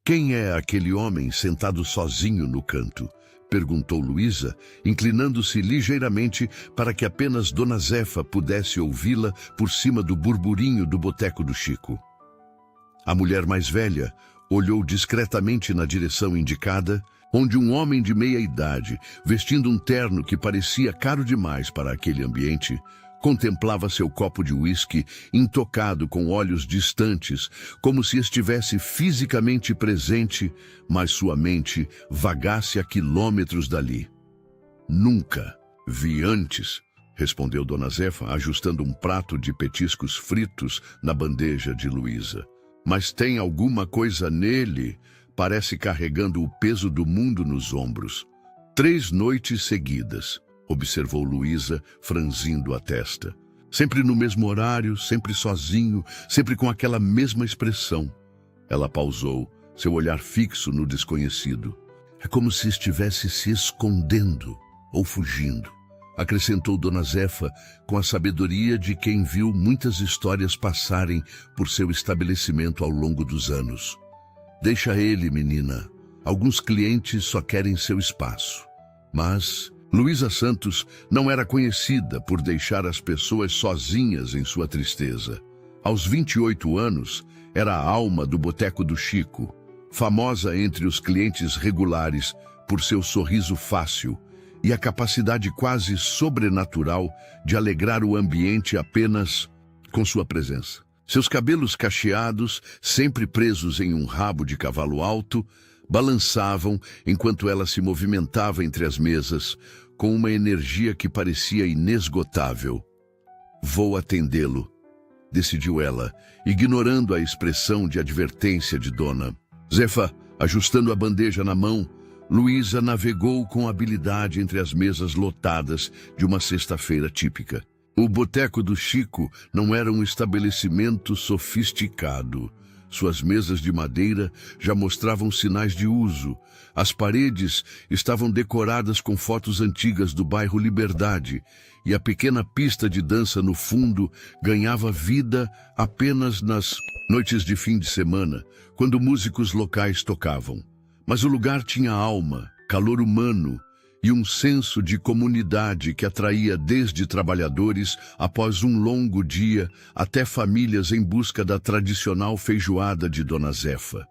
Quem é aquele homem sentado sozinho no canto? Perguntou Luísa, inclinando-se ligeiramente para que apenas Dona Zefa pudesse ouvi-la por cima do burburinho do boteco do Chico. A mulher mais velha olhou discretamente na direção indicada, onde um homem de meia idade, vestindo um terno que parecia caro demais para aquele ambiente, contemplava seu copo de uísque intocado com olhos distantes, como se estivesse fisicamente presente, mas sua mente vagasse a quilômetros dali. Nunca vi antes, respondeu Dona Zefa, ajustando um prato de petiscos fritos na bandeja de Luísa. Mas tem alguma coisa nele, parece carregando o peso do mundo nos ombros. 3 noites seguidas, observou Luísa, franzindo a testa. Sempre no mesmo horário, sempre sozinho, sempre com aquela mesma expressão. Ela pausou, seu olhar fixo no desconhecido. É como se estivesse se escondendo ou fugindo, acrescentou Dona Zefa com a sabedoria de quem viu muitas histórias passarem por seu estabelecimento ao longo dos anos. Deixa ele, menina. Alguns clientes só querem seu espaço. Mas Luísa Santos não era conhecida por deixar as pessoas sozinhas em sua tristeza. Aos 28 anos, era a alma do Boteco do Chico, famosa entre os clientes regulares por seu sorriso fácil e a capacidade quase sobrenatural de alegrar o ambiente apenas com sua presença. Seus cabelos cacheados, sempre presos em um rabo de cavalo alto, balançavam enquanto ela se movimentava entre as mesas, com uma energia que parecia inesgotável. Vou atendê-lo, decidiu ela, ignorando a expressão de advertência de Dona Zefa. Ajustando a bandeja na mão, Luísa navegou com habilidade entre as mesas lotadas de uma sexta-feira típica. O Boteco do Chico não era um estabelecimento sofisticado. Suas mesas de madeira já mostravam sinais de uso. As paredes estavam decoradas com fotos antigas do bairro Liberdade e a pequena pista de dança no fundo ganhava vida apenas nas noites de fim de semana, quando músicos locais tocavam. Mas o lugar tinha alma, calor humano e um senso de comunidade que atraía desde trabalhadores após um longo dia até famílias em busca da tradicional feijoada de Dona Zefa.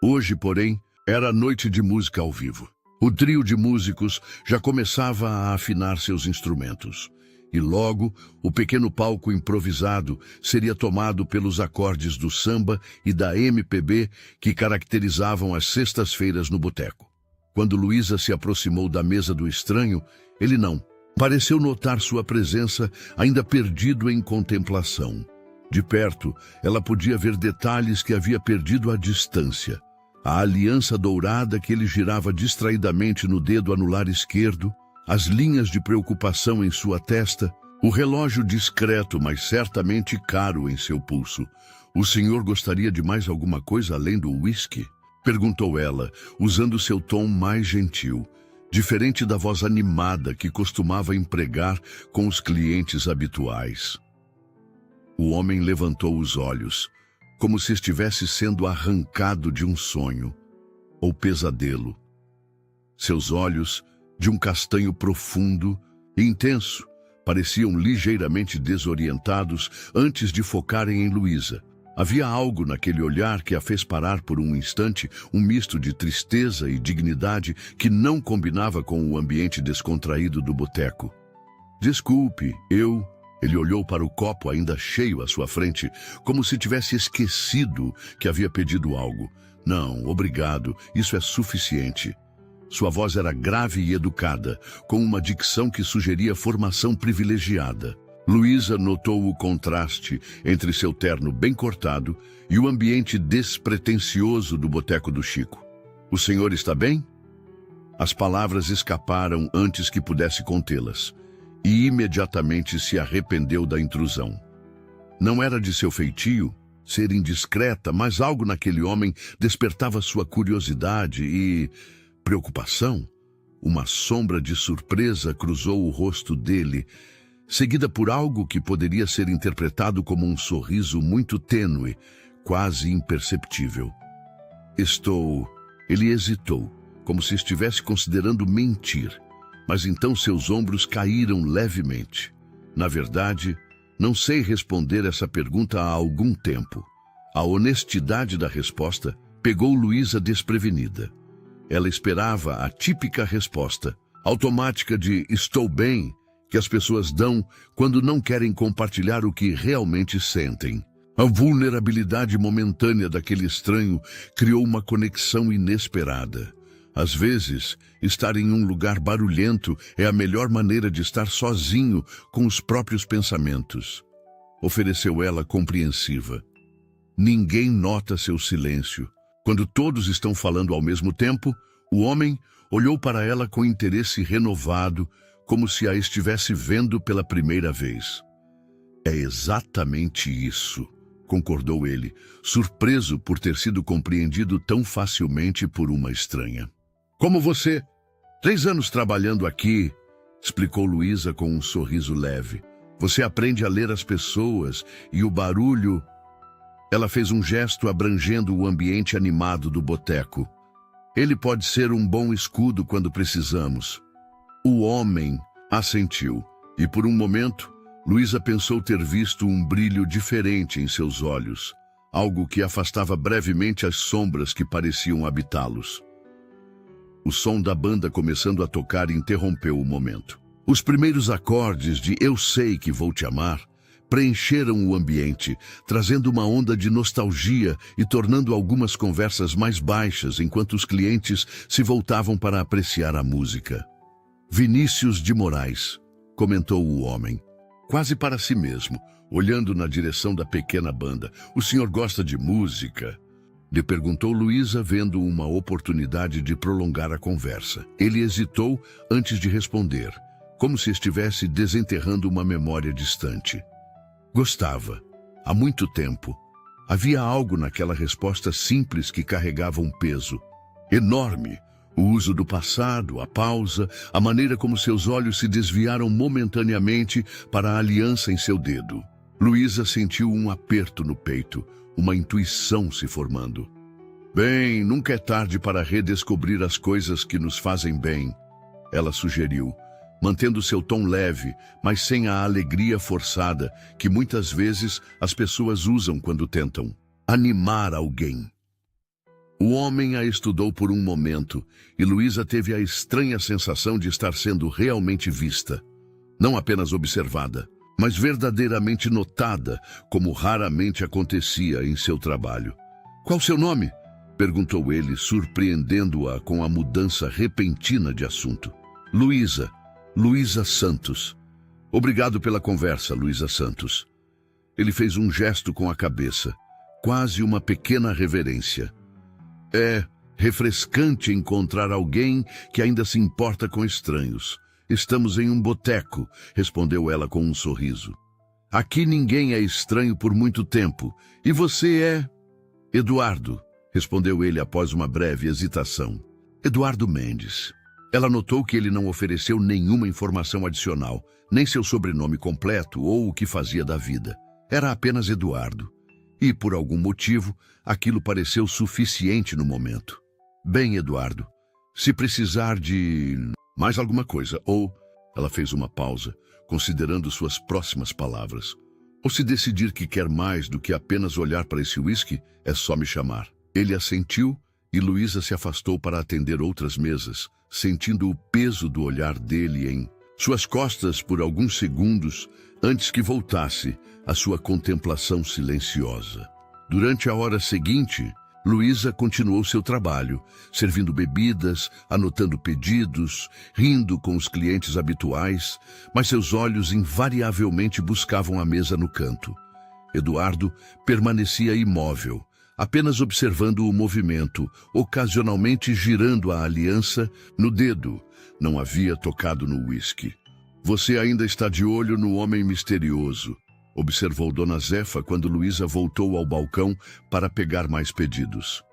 Hoje, porém, era a noite de música ao vivo. O trio de músicos já começava a afinar seus instrumentos. E logo, o pequeno palco improvisado seria tomado pelos acordes do samba e da MPB que caracterizavam as sextas-feiras no boteco. Quando Luísa se aproximou da mesa do estranho, ele não. Pareceu notar sua presença, ainda perdido em contemplação. De perto, ela podia ver detalhes que havia perdido à distância. A aliança dourada que ele girava distraidamente no dedo anular esquerdo, as linhas de preocupação em sua testa, o relógio discreto, mas certamente caro em seu pulso. O senhor gostaria de mais alguma coisa além do uísque? Perguntou ela, usando seu tom mais gentil, diferente da voz animada que costumava empregar com os clientes habituais. O homem levantou os olhos, como se estivesse sendo arrancado de um sonho ou pesadelo. Seus olhos, de um castanho profundo e intenso, pareciam ligeiramente desorientados antes de focarem em Luísa. Havia algo naquele olhar que a fez parar por um instante, um misto de tristeza e dignidade que não combinava com o ambiente descontraído do boteco. Desculpe, eu... Ele olhou para o copo ainda cheio à sua frente, como se tivesse esquecido que havia pedido algo. Não, obrigado, isso é suficiente. Sua voz era grave e educada, com uma dicção que sugeria formação privilegiada. Luísa notou o contraste entre seu terno bem cortado e o ambiente despretensioso do Boteco do Chico. O senhor está bem? As palavras escaparam antes que pudesse contê-las, e imediatamente se arrependeu da intrusão. Não era de seu feitio ser indiscreta, mas algo naquele homem despertava sua curiosidade e preocupação. Uma sombra de surpresa cruzou o rosto dele, seguida por algo que poderia ser interpretado como um sorriso muito tênue, quase imperceptível. Estou... Ele hesitou, como se estivesse considerando mentir, mas então seus ombros caíram levemente. Na verdade, não sei responder essa pergunta há algum tempo. A honestidade da resposta pegou Luísa desprevenida. Ela esperava a típica resposta, automática de estou bem, que as pessoas dão quando não querem compartilhar o que realmente sentem. A vulnerabilidade momentânea daquele estranho criou uma conexão inesperada. Às vezes, estar em um lugar barulhento é a melhor maneira de estar sozinho com os próprios pensamentos. Ofereceu ela compreensiva. Ninguém nota seu silêncio. Quando todos estão falando ao mesmo tempo, o homem olhou para ela com interesse renovado, como se a estivesse vendo pela primeira vez. É exatamente isso, concordou ele, surpreso por ter sido compreendido tão facilmente por uma estranha. Como você? 3 anos trabalhando aqui, explicou Luísa com um sorriso leve. Você aprende a ler as pessoas e o barulho... Ela fez um gesto abrangendo o ambiente animado do boteco. Ele pode ser um bom escudo quando precisamos. O homem assentiu, e por um momento, Luísa pensou ter visto um brilho diferente em seus olhos, algo que afastava brevemente as sombras que pareciam habitá-los. O som da banda começando a tocar interrompeu o momento. Os primeiros acordes de Eu Sei Que Vou Te Amar preencheram o ambiente, trazendo uma onda de nostalgia e tornando algumas conversas mais baixas enquanto os clientes se voltavam para apreciar a música. Vinícius de Moraes, comentou o homem, quase para si mesmo, olhando na direção da pequena banda. O senhor gosta de música? Lhe perguntou Luísa, vendo uma oportunidade de prolongar a conversa. Ele hesitou antes de responder, como se estivesse desenterrando uma memória distante. Gostava. Há muito tempo. Havia algo naquela resposta simples que carregava um peso enorme. O uso do passado, a pausa, a maneira como seus olhos se desviaram momentaneamente para a aliança em seu dedo. Luísa sentiu um aperto no peito, uma intuição se formando. Bem, nunca é tarde para redescobrir as coisas que nos fazem bem, ela sugeriu, mantendo seu tom leve, mas sem a alegria forçada que muitas vezes as pessoas usam quando tentam animar alguém. O homem a estudou por um momento e Luísa teve a estranha sensação de estar sendo realmente vista. Não apenas observada, mas verdadeiramente notada, como raramente acontecia em seu trabalho. Qual seu nome? Perguntou ele, surpreendendo-a com a mudança repentina de assunto. Luísa. Luísa Santos. Obrigado pela conversa, Luísa Santos. Ele fez um gesto com a cabeça, quase uma pequena reverência. É refrescante encontrar alguém que ainda se importa com estranhos. Estamos em um boteco, respondeu ela com um sorriso. Aqui ninguém é estranho por muito tempo. E você é... Eduardo, respondeu ele após uma breve hesitação. Eduardo Mendes. Ela notou que ele não ofereceu nenhuma informação adicional, nem seu sobrenome completo ou o que fazia da vida. Era apenas Eduardo. E, por algum motivo, aquilo pareceu suficiente no momento. Bem, Eduardo, se precisar de mais alguma coisa, ou... Ela fez uma pausa, considerando suas próximas palavras. Ou se decidir que quer mais do que apenas olhar para esse uísque, é só me chamar. Ele assentiu e Luísa se afastou para atender outras mesas, sentindo o peso do olhar dele em suas costas por alguns segundos antes que voltasse à sua contemplação silenciosa. Durante a hora seguinte, Luísa continuou seu trabalho, servindo bebidas, anotando pedidos, rindo com os clientes habituais, mas seus olhos invariavelmente buscavam a mesa no canto. Eduardo permanecia imóvel, apenas observando o movimento, ocasionalmente girando a aliança no dedo. Não havia tocado no uísque. Você ainda está de olho no homem misterioso, observou Dona Zefa quando Luísa voltou ao balcão para pegar mais pedidos.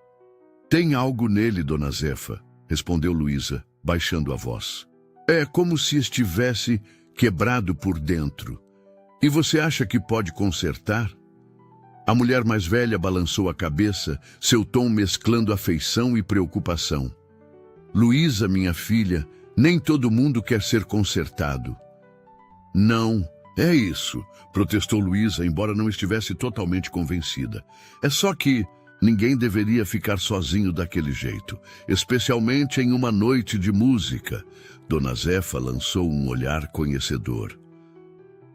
Tem algo nele, Dona Zefa, respondeu Luísa, baixando a voz. É como se estivesse quebrado por dentro. E você acha que pode consertar? A mulher mais velha balançou a cabeça, seu tom mesclando afeição e preocupação. Luísa, minha filha, nem todo mundo quer ser consertado. Não, é isso, protestou Luísa, embora não estivesse totalmente convencida. É só que ninguém deveria ficar sozinho daquele jeito, especialmente em uma noite de música. Dona Zefa lançou um olhar conhecedor.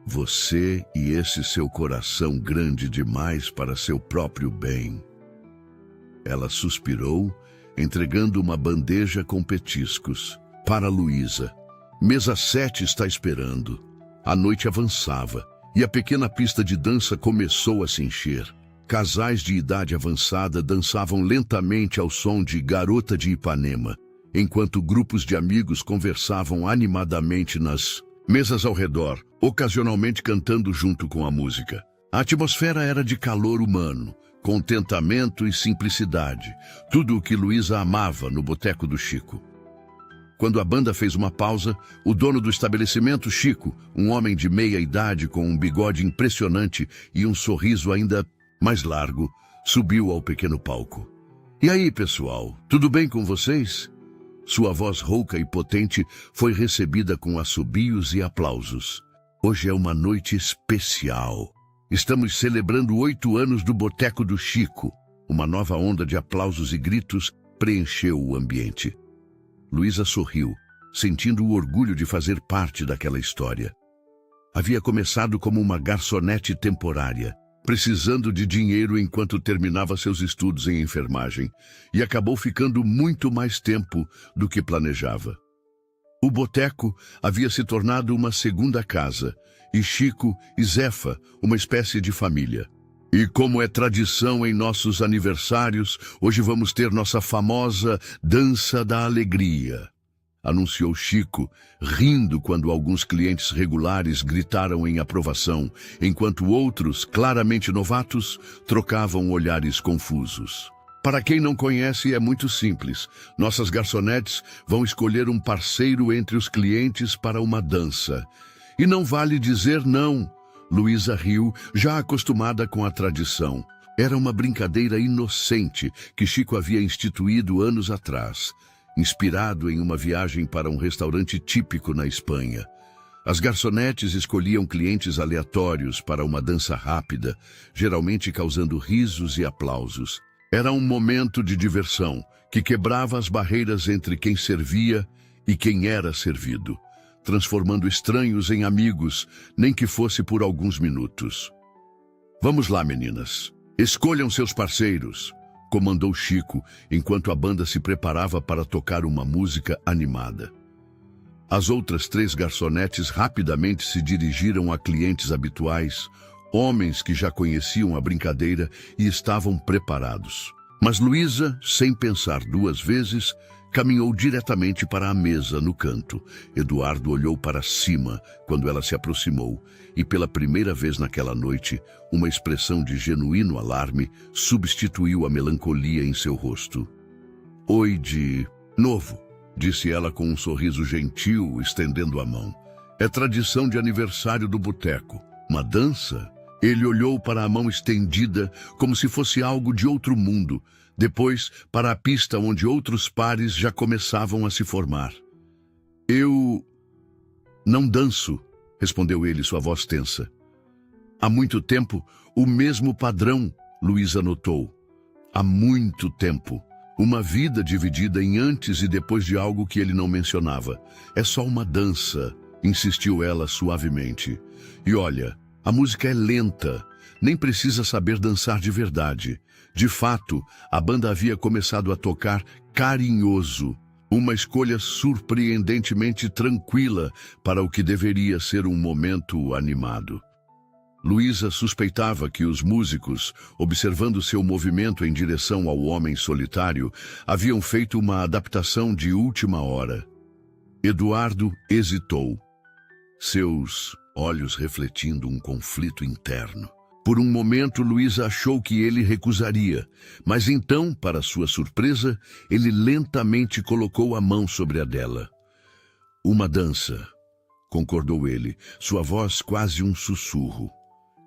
Você e esse seu coração grande demais para seu próprio bem. Ela suspirou, entregando uma bandeja com petiscos. Para Luísa. Mesa 7 está esperando. A noite avançava e a pequena pista de dança começou a se encher. Casais de idade avançada dançavam lentamente ao som de Garota de Ipanema, enquanto grupos de amigos conversavam animadamente nas mesas ao redor, ocasionalmente cantando junto com a música. A atmosfera era de calor humano, contentamento e simplicidade, tudo o que Luísa amava no boteco do Chico. Quando a banda fez uma pausa, o dono do estabelecimento, Chico, um homem de meia idade com um bigode impressionante e um sorriso ainda mais largo, subiu ao pequeno palco. E aí, pessoal, tudo bem com vocês? Sua voz rouca e potente foi recebida com assobios e aplausos. Hoje é uma noite especial. Estamos celebrando 8 anos do Boteco do Chico. Uma nova onda de aplausos e gritos preencheu o ambiente. Luísa sorriu, sentindo o orgulho de fazer parte daquela história. Havia começado como uma garçonete temporária, precisando de dinheiro enquanto terminava seus estudos em enfermagem, e acabou ficando muito mais tempo do que planejava. O boteco havia se tornado uma segunda casa, e Chico e Zefa, uma espécie de família. E como é tradição em nossos aniversários, hoje vamos ter nossa famosa Dança da Alegria, anunciou Chico, rindo quando alguns clientes regulares gritaram em aprovação, enquanto outros, claramente novatos, trocavam olhares confusos. Para quem não conhece, é muito simples. Nossas garçonetes vão escolher um parceiro entre os clientes para uma dança. E não vale dizer não. Luísa riu, já acostumada com a tradição. Era uma brincadeira inocente que Chico havia instituído anos atrás, inspirado em uma viagem para um restaurante típico na Espanha. As garçonetes escolhiam clientes aleatórios para uma dança rápida, geralmente causando risos e aplausos. Era um momento de diversão que quebrava as barreiras entre quem servia e quem era servido, transformando estranhos em amigos, nem que fosse por alguns minutos. Vamos lá, meninas. Escolham seus parceiros, comandou Chico, enquanto a banda se preparava para tocar uma música animada. As outras 3 garçonetes rapidamente se dirigiram a clientes habituais, homens que já conheciam a brincadeira e estavam preparados. Mas Luísa, sem pensar 2 vezes, caminhou diretamente para a mesa no canto. Eduardo olhou para cima quando ela se aproximou e, pela primeira vez naquela noite, uma expressão de genuíno alarme substituiu a melancolia em seu rosto. Oi de novo, disse ela com um sorriso gentil, estendendo a mão. É tradição de aniversário do boteco. Uma dança? Ele olhou para a mão estendida como se fosse algo de outro mundo, depois para a pista onde outros pares já começavam a se formar. Eu não danço, respondeu ele, sua voz tensa. Há muito tempo, o mesmo padrão, Luísa notou. Há muito tempo. Uma vida dividida em antes e depois de algo que ele não mencionava. É só uma dança, insistiu ela suavemente. E olha, a música é lenta, nem precisa saber dançar de verdade. De fato, a banda havia começado a tocar Carinhoso, uma escolha surpreendentemente tranquila para o que deveria ser um momento animado. Luísa suspeitava que os músicos, observando seu movimento em direção ao homem solitário, haviam feito uma adaptação de última hora. Eduardo hesitou, seus olhos refletindo um conflito interno. Por um momento, Luísa achou que ele recusaria, mas então, para sua surpresa, ele lentamente colocou a mão sobre a dela. Uma dança, concordou ele, sua voz quase um sussurro.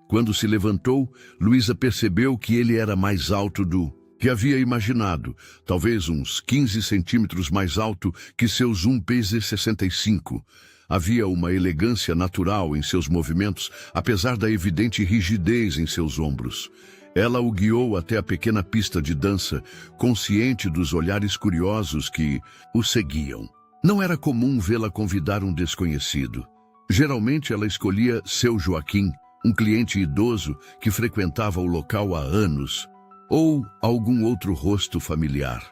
Quando se levantou, Luísa percebeu que ele era mais alto do que havia imaginado, talvez uns 15 centímetros mais alto que seus 1,65 m. Havia uma elegância natural em seus movimentos, apesar da evidente rigidez em seus ombros. Ela o guiou até a pequena pista de dança, consciente dos olhares curiosos que o seguiam. Não era comum vê-la convidar um desconhecido. Geralmente ela escolhia seu Joaquim, um cliente idoso que frequentava o local há anos, ou algum outro rosto familiar.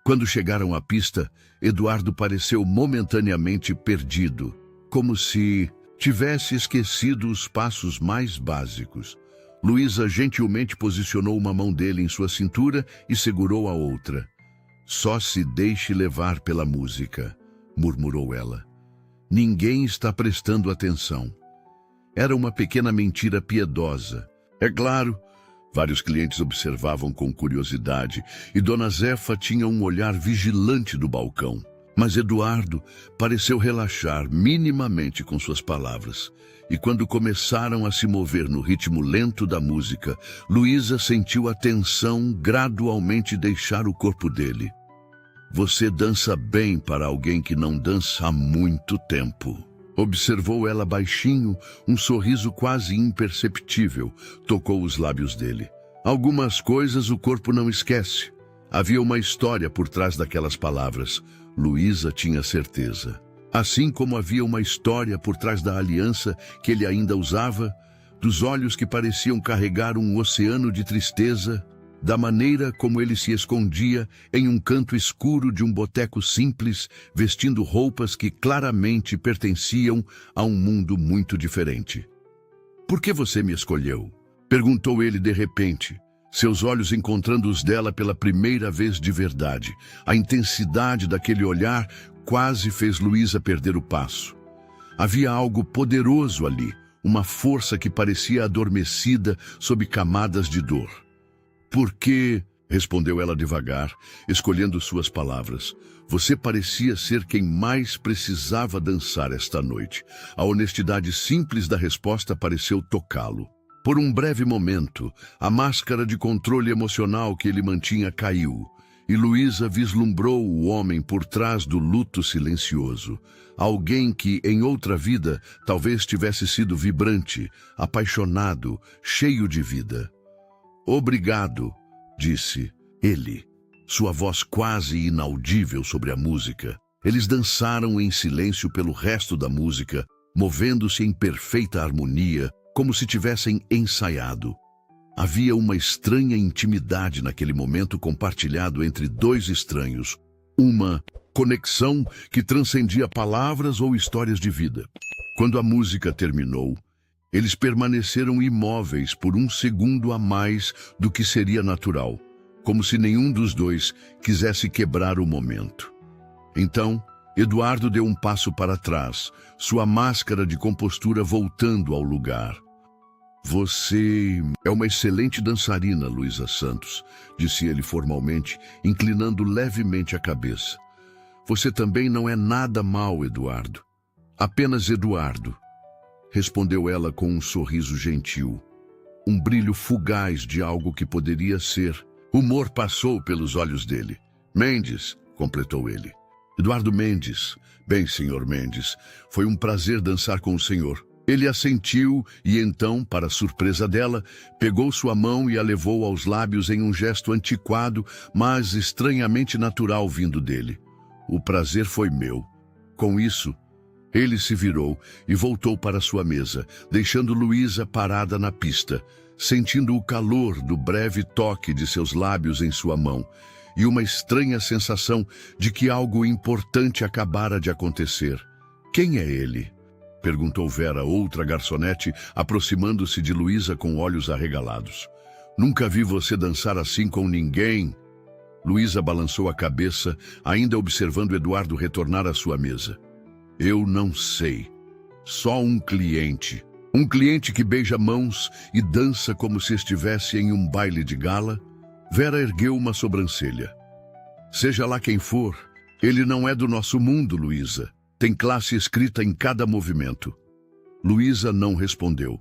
Quando chegaram à pista, Eduardo pareceu momentaneamente perdido, como se tivesse esquecido os passos mais básicos. Luísa gentilmente posicionou uma mão dele em sua cintura e segurou a outra. "Só se deixe levar pela música", murmurou ela. "Ninguém está prestando atenção." Era uma pequena mentira piedosa. É claro, vários clientes observavam com curiosidade e Dona Zefa tinha um olhar vigilante do balcão. Mas Eduardo pareceu relaxar minimamente com suas palavras. E quando começaram a se mover no ritmo lento da música, Luísa sentiu a tensão gradualmente deixar o corpo dele. "Você dança bem para alguém que não dança há muito tempo", observou ela baixinho, um sorriso quase imperceptível, tocou os lábios dele. Algumas coisas o corpo não esquece. Havia uma história por trás daquelas palavras. Luísa tinha certeza. Assim como havia uma história por trás da aliança que ele ainda usava, dos olhos que pareciam carregar um oceano de tristeza, da maneira como ele se escondia em um canto escuro de um boteco simples, vestindo roupas que claramente pertenciam a um mundo muito diferente. "Por que você me escolheu?" perguntou ele de repente, seus olhos encontrando os dela pela primeira vez de verdade. A intensidade daquele olhar quase fez Luísa perder o passo. Havia algo poderoso ali, uma força que parecia adormecida sob camadas de dor. "Porque", respondeu ela devagar, escolhendo suas palavras, "você parecia ser quem mais precisava dançar esta noite." A honestidade simples da resposta pareceu tocá-lo. Por um breve momento, a máscara de controle emocional que ele mantinha caiu, e Luísa vislumbrou o homem por trás do luto silencioso. Alguém que, em outra vida, talvez tivesse sido vibrante, apaixonado, cheio de vida. "Obrigado", disse ele, sua voz quase inaudível sobre a música. Eles dançaram em silêncio pelo resto da música, movendo-se em perfeita harmonia, como se tivessem ensaiado. Havia uma estranha intimidade naquele momento compartilhado entre dois estranhos, uma conexão que transcendia palavras ou histórias de vida. Quando a música terminou, eles permaneceram imóveis por um segundo a mais do que seria natural, como se nenhum dos dois quisesse quebrar o momento. Então, Eduardo deu um passo para trás, sua máscara de compostura voltando ao lugar. "Você é uma excelente dançarina, Luísa Santos", disse ele formalmente, inclinando levemente a cabeça. "Você também não é nada mal, Eduardo." "Apenas Eduardo", respondeu ela com um sorriso gentil, um brilho fugaz de algo que poderia ser. Humor passou pelos olhos dele. "Mendes", completou ele. "Eduardo Mendes." "Bem, senhor Mendes, foi um prazer dançar com o senhor." Ele assentiu e então, para surpresa dela, pegou sua mão e a levou aos lábios em um gesto antiquado, mas estranhamente natural vindo dele. "O prazer foi meu." Com isso, ele se virou e voltou para sua mesa, deixando Luísa parada na pista, sentindo o calor do breve toque de seus lábios em sua mão e uma estranha sensação de que algo importante acabara de acontecer. "Quem é ele?" perguntou Vera, outra garçonete, aproximando-se de Luísa com olhos arregalados. "Nunca vi você dançar assim com ninguém." Luísa balançou a cabeça, ainda observando Eduardo retornar à sua mesa. "Eu não sei. Só um cliente. Um cliente que beija mãos e dança como se estivesse em um baile de gala." Vera ergueu uma sobrancelha. "Seja lá quem for, ele não é do nosso mundo, Luísa. Tem classe escrita em cada movimento." Luísa não respondeu.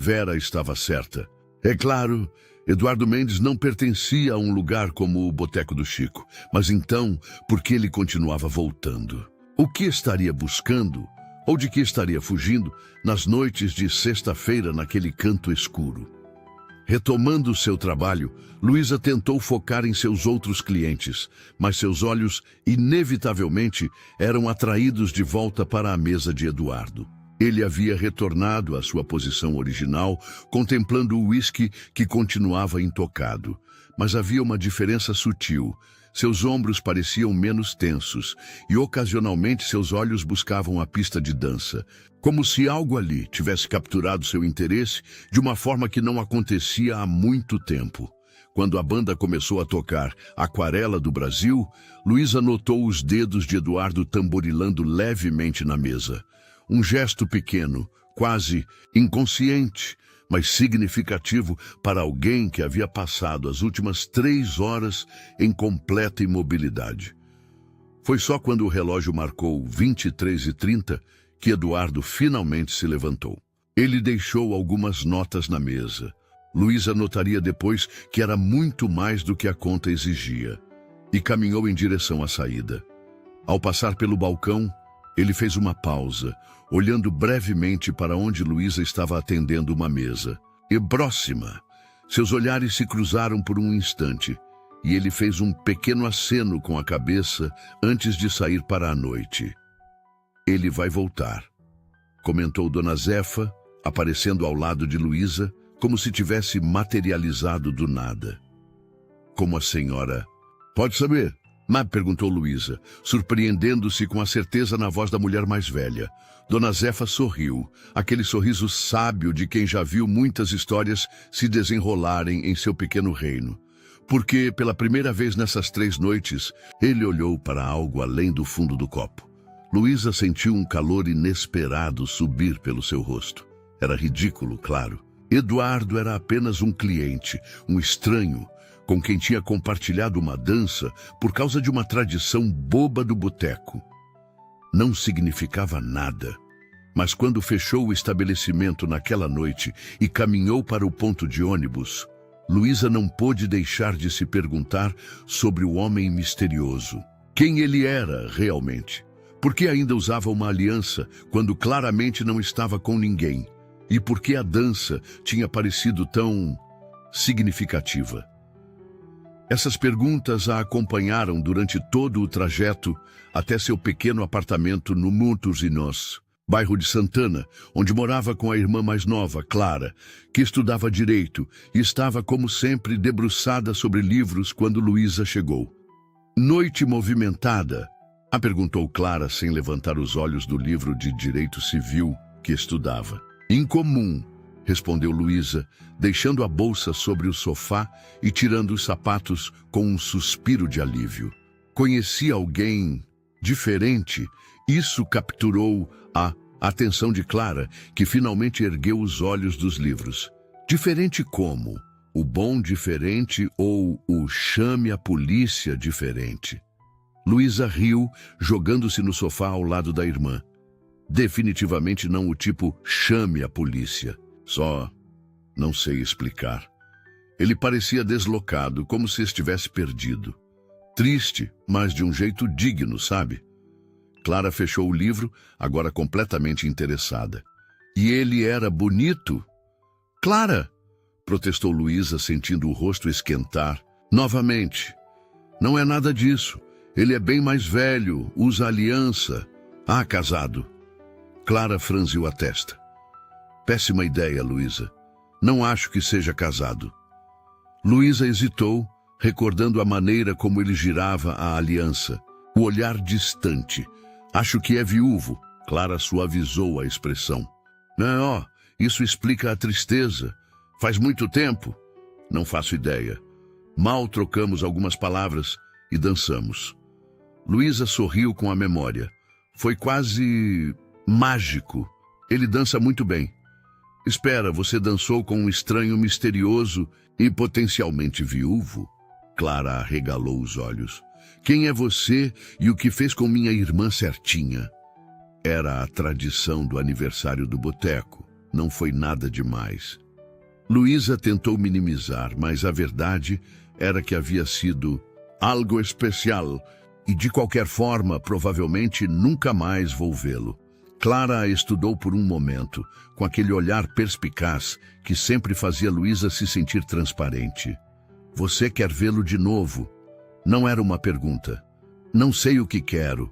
Vera estava certa. É claro, Eduardo Mendes não pertencia a um lugar como o Boteco do Chico. Mas então, por que ele continuava voltando? O que estaria buscando, ou de que estaria fugindo, nas noites de sexta-feira naquele canto escuro? Retomando seu trabalho, Luísa tentou focar em seus outros clientes, mas seus olhos, inevitavelmente, eram atraídos de volta para a mesa de Eduardo. Ele havia retornado à sua posição original, contemplando o uísque que continuava intocado. Mas havia uma diferença sutil. Seus ombros pareciam menos tensos e, ocasionalmente, seus olhos buscavam a pista de dança, como se algo ali tivesse capturado seu interesse de uma forma que não acontecia há muito tempo. Quando a banda começou a tocar Aquarela do Brasil, Luísa notou os dedos de Eduardo tamborilando levemente na mesa. Um gesto pequeno, quase inconsciente, mas significativo para alguém que havia passado as últimas 3 horas em completa imobilidade. Foi só quando o relógio marcou 23h30 que Eduardo finalmente se levantou. Ele deixou algumas notas na mesa. Luísa notaria depois que era muito mais do que a conta exigia, e caminhou em direção à saída. Ao passar pelo balcão, ele fez uma pausa, olhando brevemente para onde Luísa estava atendendo uma mesa. E próxima, seus olhares se cruzaram por um instante, e ele fez um pequeno aceno com a cabeça antes de sair para a noite. Ele vai voltar, comentou Dona Zefa, aparecendo ao lado de Luísa, como se tivesse materializado do nada. Como a senhora pode saber? Mas perguntou Luísa, surpreendendo-se com a certeza na voz da mulher mais velha. Dona Zefa sorriu, aquele sorriso sábio de quem já viu muitas histórias se desenrolarem em seu pequeno reino. Porque, pela primeira vez nessas 3 noites, ele olhou para algo além do fundo do copo. Luísa sentiu um calor inesperado subir pelo seu rosto. Era ridículo, claro. Eduardo era apenas um cliente, um estranho, com quem tinha compartilhado uma dança por causa de uma tradição boba do boteco. Não significava nada. Mas quando fechou o estabelecimento naquela noite e caminhou para o ponto de ônibus, Luísa não pôde deixar de se perguntar sobre o homem misterioso. Quem ele era realmente? Por que ainda usava uma aliança quando claramente não estava com ninguém? E por que a dança tinha parecido tão significativa? Essas perguntas a acompanharam durante todo o trajeto até seu pequeno apartamento no Montorzinhos, bairro de Santana, onde morava com a irmã mais nova, Clara, que estudava direito e estava, como sempre, debruçada sobre livros quando Luísa chegou. Noite movimentada? A perguntou Clara sem levantar os olhos do livro de Direito Civil que estudava. Incomum, respondeu Luísa, deixando a bolsa sobre o sofá e tirando os sapatos com um suspiro de alívio. Conhecia alguém diferente? Isso capturou a atenção de Clara, que finalmente ergueu os olhos dos livros. Diferente como? O bom diferente ou o chame a polícia diferente? Luísa riu, jogando-se no sofá ao lado da irmã. Definitivamente não o tipo chame a polícia. Só não sei explicar. Ele parecia deslocado, como se estivesse perdido. Triste, mas de um jeito digno, sabe? Clara fechou o livro, agora completamente interessada. E ele era bonito? Clara! Protestou Luísa, sentindo o rosto esquentar. Novamente. Não é nada disso. Ele é bem mais velho, usa aliança. Ah, casado. Clara franziu a testa. Péssima ideia, Luísa. Não acho que seja casado. Luísa hesitou, recordando a maneira como ele girava a aliança. O olhar distante. Acho que é viúvo. Clara suavizou a expressão. Não, isso explica a tristeza. Faz muito tempo? Não faço ideia. Mal trocamos algumas palavras e dançamos. Luísa sorriu com a memória. Foi quase mágico. Ele dança muito bem. Espera, você dançou com um estranho misterioso e potencialmente viúvo? Clara arregalou os olhos. Quem é você e o que fez com minha irmã certinha? Era a tradição do aniversário do boteco. Não foi nada demais. Luísa tentou minimizar, mas a verdade era que havia sido algo especial e, de qualquer forma, provavelmente nunca mais vou vê-lo. Clara a estudou por um momento, com aquele olhar perspicaz que sempre fazia Luísa se sentir transparente. Você quer vê-lo de novo? Não era uma pergunta. Não sei o que quero,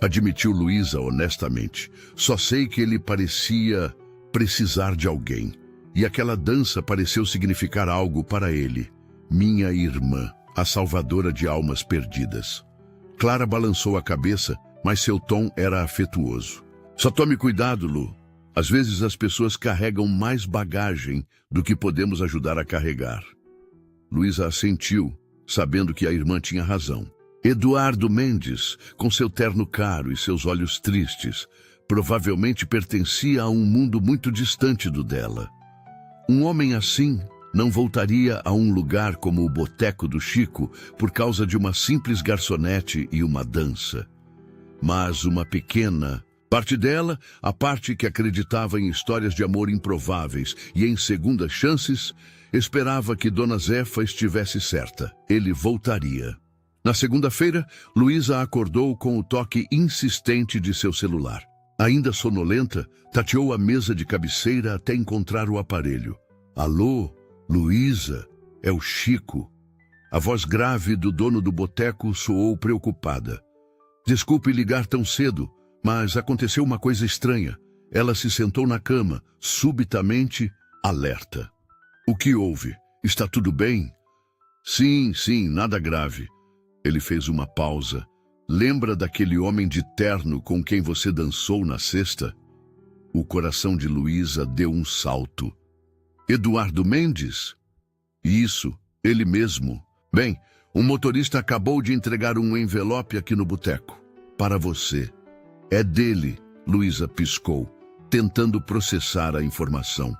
admitiu Luísa honestamente. Só sei que ele parecia precisar de alguém. E aquela dança pareceu significar algo para ele. Minha irmã, a salvadora de almas perdidas. Clara balançou a cabeça, mas seu tom era afetuoso. Só tome cuidado, Lu. Às vezes as pessoas carregam mais bagagem do que podemos ajudar a carregar. Luísa assentiu, sabendo que a irmã tinha razão. Eduardo Mendes, com seu terno caro e seus olhos tristes, provavelmente pertencia a um mundo muito distante do dela. Um homem assim não voltaria a um lugar como o boteco do Chico por causa de uma simples garçonete e uma dança. Mas uma pequena parte dela, a parte que acreditava em histórias de amor improváveis e em segundas chances, esperava que Dona Zefa estivesse certa. Ele voltaria. Na segunda-feira, Luísa acordou com o toque insistente de seu celular. Ainda sonolenta, tateou a mesa de cabeceira até encontrar o aparelho. Alô, Luísa, é o Chico. A voz grave do dono do boteco soou preocupada. Desculpe ligar tão cedo, mas aconteceu uma coisa estranha. Ela se sentou na cama, subitamente alerta. O que houve? Está tudo bem? Sim, nada grave. Ele fez uma pausa. Lembra daquele homem de terno com quem você dançou na sexta? O coração de Luísa deu um salto. Eduardo Mendes? Isso, ele mesmo. Bem, um motorista acabou de entregar um envelope aqui no boteco. Para você. É dele, Luísa piscou, tentando processar a informação.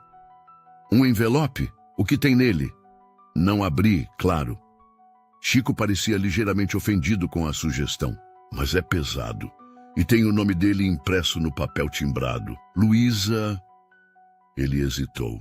Um envelope? O que tem nele? Não abri, claro. Chico parecia ligeiramente ofendido com a sugestão. Mas é pesado. E tem o nome dele impresso no papel timbrado. Luísa... Ele hesitou.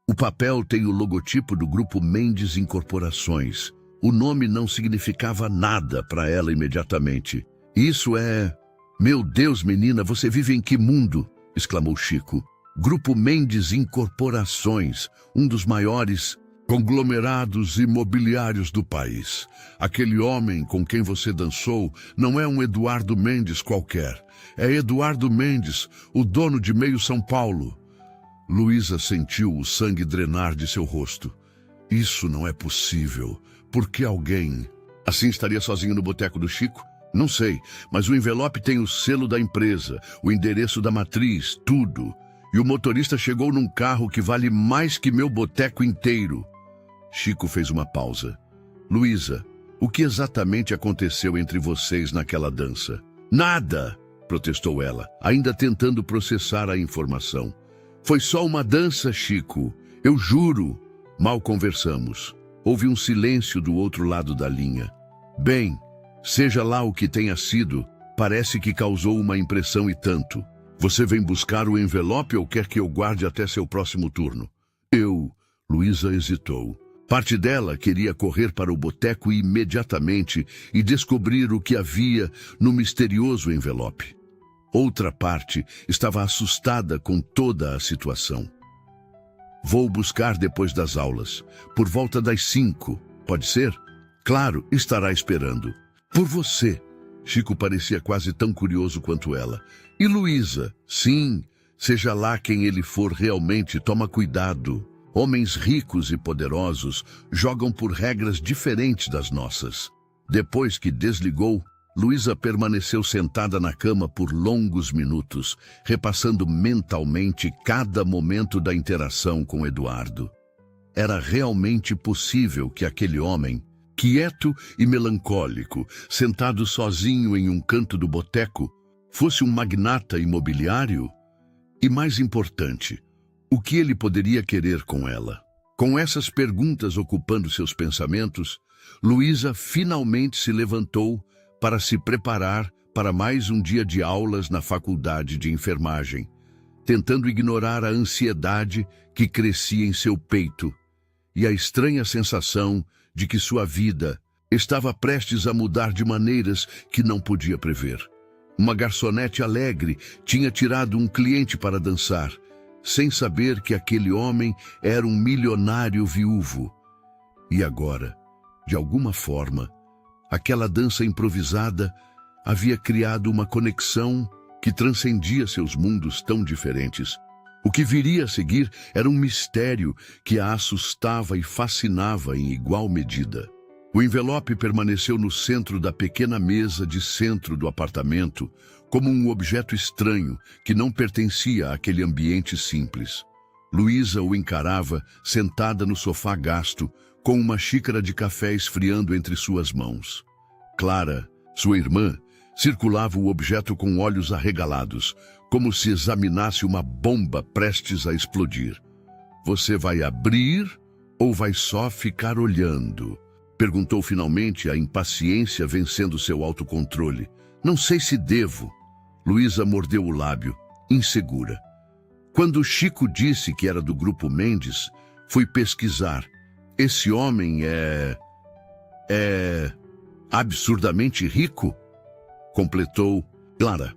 O papel tem o logotipo do Grupo Mendes Incorporações. O nome não significava nada para ela imediatamente. Isso é... Meu Deus, menina, você vive em que mundo? Exclamou Chico. Grupo Mendes Incorporações, um dos maiores conglomerados imobiliários do país. Aquele homem com quem você dançou não é um Eduardo Mendes qualquer. É Eduardo Mendes, o dono de meio São Paulo. Luísa sentiu o sangue drenar de seu rosto. Isso não é possível. Por que alguém... Assim estaria sozinho no boteco do Chico? Não sei, mas o envelope tem o selo da empresa, o endereço da matriz, tudo. E o motorista chegou num carro que vale mais que meu boteco inteiro. Chico fez uma pausa. Luísa, o que exatamente aconteceu entre vocês naquela dança? Nada, protestou ela, ainda tentando processar a informação. Foi só uma dança, Chico. Eu juro. Mal conversamos. Houve um silêncio do outro lado da linha. Bem, seja lá o que tenha sido, parece que causou uma impressão e tanto. Você vem buscar o envelope ou quer que eu guarde até seu próximo turno? Luísa hesitou. Parte dela queria correr para o boteco imediatamente e descobrir o que havia no misterioso envelope. Outra parte estava assustada com toda a situação. Vou buscar depois das aulas, por volta das 5, pode ser? Claro, estará esperando. Por você. Chico parecia quase tão curioso quanto ela. E Luísa? Sim, seja lá quem ele for realmente, toma cuidado. Homens ricos e poderosos jogam por regras diferentes das nossas. Depois que desligou, Luísa permaneceu sentada na cama por longos minutos, repassando mentalmente cada momento da interação com Eduardo. Era realmente possível que aquele homem, quieto e melancólico, sentado sozinho em um canto do boteco, fosse um magnata imobiliário? E mais importante, o que ele poderia querer com ela? Com essas perguntas ocupando seus pensamentos, Luísa finalmente se levantou para se preparar para mais um dia de aulas na faculdade de enfermagem. tentando ignorar a ansiedade que crescia em seu peito e a estranha sensação de que sua vida estava prestes a mudar de maneiras que não podia prever. Uma garçonete alegre tinha tirado um cliente para dançar, sem saber que aquele homem era um milionário viúvo. E agora, de alguma forma, aquela dança improvisada havia criado uma conexão que transcendia seus mundos tão diferentes. O que viria a seguir era um mistério que a assustava e fascinava em igual medida. O envelope permaneceu no centro da pequena mesa de centro do apartamento, como um objeto estranho que não pertencia àquele ambiente simples. Luísa o encarava sentada no sofá gasto, com uma xícara de café esfriando entre suas mãos. Clara, sua irmã, circulava o objeto com olhos arregalados, como se examinasse uma bomba prestes a explodir. "Você vai abrir ou vai só ficar olhando?" Perguntou finalmente, a impaciência vencendo seu autocontrole. "Não sei se devo." Luísa mordeu o lábio, insegura. Quando Chico disse que era do Grupo Mendes, fui pesquisar. Esse homem é absurdamente rico? Completou Clara.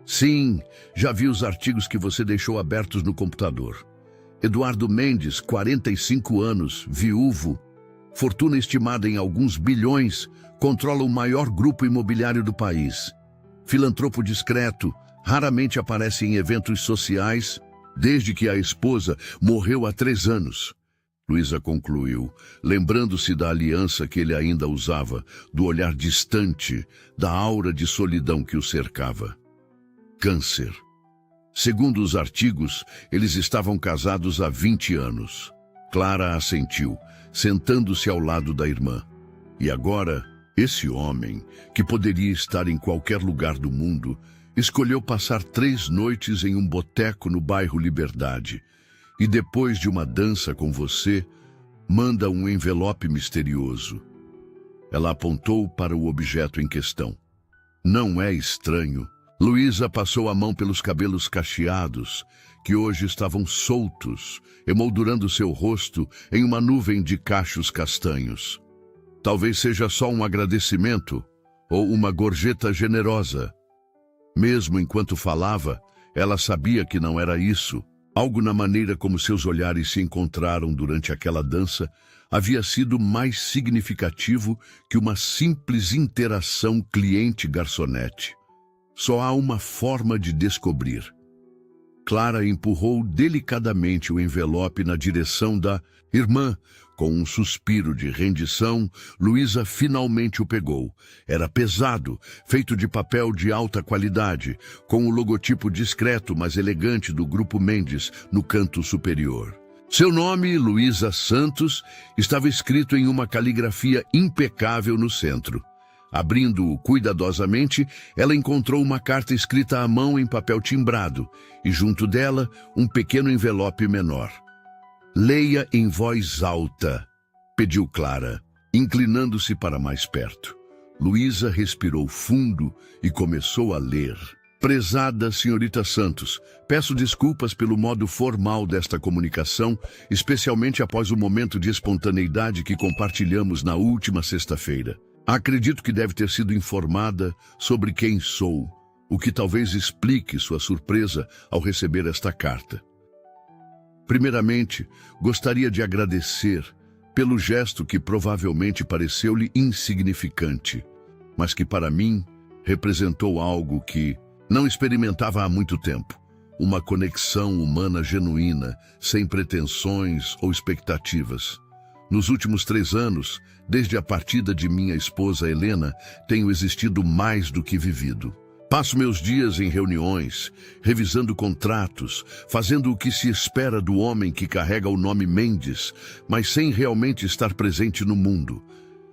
"Sim, já vi os artigos que você deixou abertos no computador. Eduardo Mendes, 45 anos, viúvo, fortuna estimada em alguns bilhões, controla o maior grupo imobiliário do país. Filantropo discreto, raramente aparece em eventos sociais, desde que a esposa morreu há 3 anos. Luísa concluiu, lembrando-se da aliança que ele ainda usava, do olhar distante, da aura de solidão que o cercava. Câncer. Segundo os artigos, eles estavam casados há 20 anos. Clara assentiu, sentando-se ao lado da irmã. E agora, esse homem, que poderia estar em qualquer lugar do mundo, escolheu passar 3 noites em um boteco no bairro Liberdade. E depois de uma dança com você, manda um envelope misterioso. Ela apontou para o objeto em questão. Não é estranho. Luísa passou a mão pelos cabelos cacheados, que hoje estavam soltos, emoldurando seu rosto em uma nuvem de cachos castanhos. Talvez seja só um agradecimento ou uma gorjeta generosa. Mesmo enquanto falava, ela sabia que não era isso. Algo na maneira como seus olhares se encontraram durante aquela dança havia sido mais significativo que uma simples interação cliente-garçonete. Só há uma forma de descobrir. Clara empurrou delicadamente o envelope na direção da irmã. Com um suspiro de rendição, Luísa finalmente o pegou. Era pesado, feito de papel de alta qualidade, com o logotipo discreto, mas elegante do Grupo Mendes no canto superior. Seu nome, Luísa Santos, estava escrito em uma caligrafia impecável no centro. Abrindo-o cuidadosamente, ela encontrou uma carta escrita à mão em papel timbrado e, junto dela, um pequeno envelope menor. "Leia em voz alta", pediu Clara, inclinando-se para mais perto. Luísa respirou fundo e começou a ler. "Prezada senhorita Santos, peço desculpas pelo modo formal desta comunicação, especialmente após o momento de espontaneidade que compartilhamos na última sexta-feira. Acredito que deve ter sido informada sobre quem sou, o que talvez explique sua surpresa ao receber esta carta. Primeiramente, gostaria de agradecer pelo gesto que provavelmente pareceu-lhe insignificante, mas que para mim representou algo que não experimentava há muito tempo, uma conexão humana genuína, sem pretensões ou expectativas. Nos últimos 3 anos, desde a partida de minha esposa Helena, tenho existido mais do que vivido. Passo meus dias em reuniões, revisando contratos, fazendo o que se espera do homem que carrega o nome Mendes, mas sem realmente estar presente no mundo.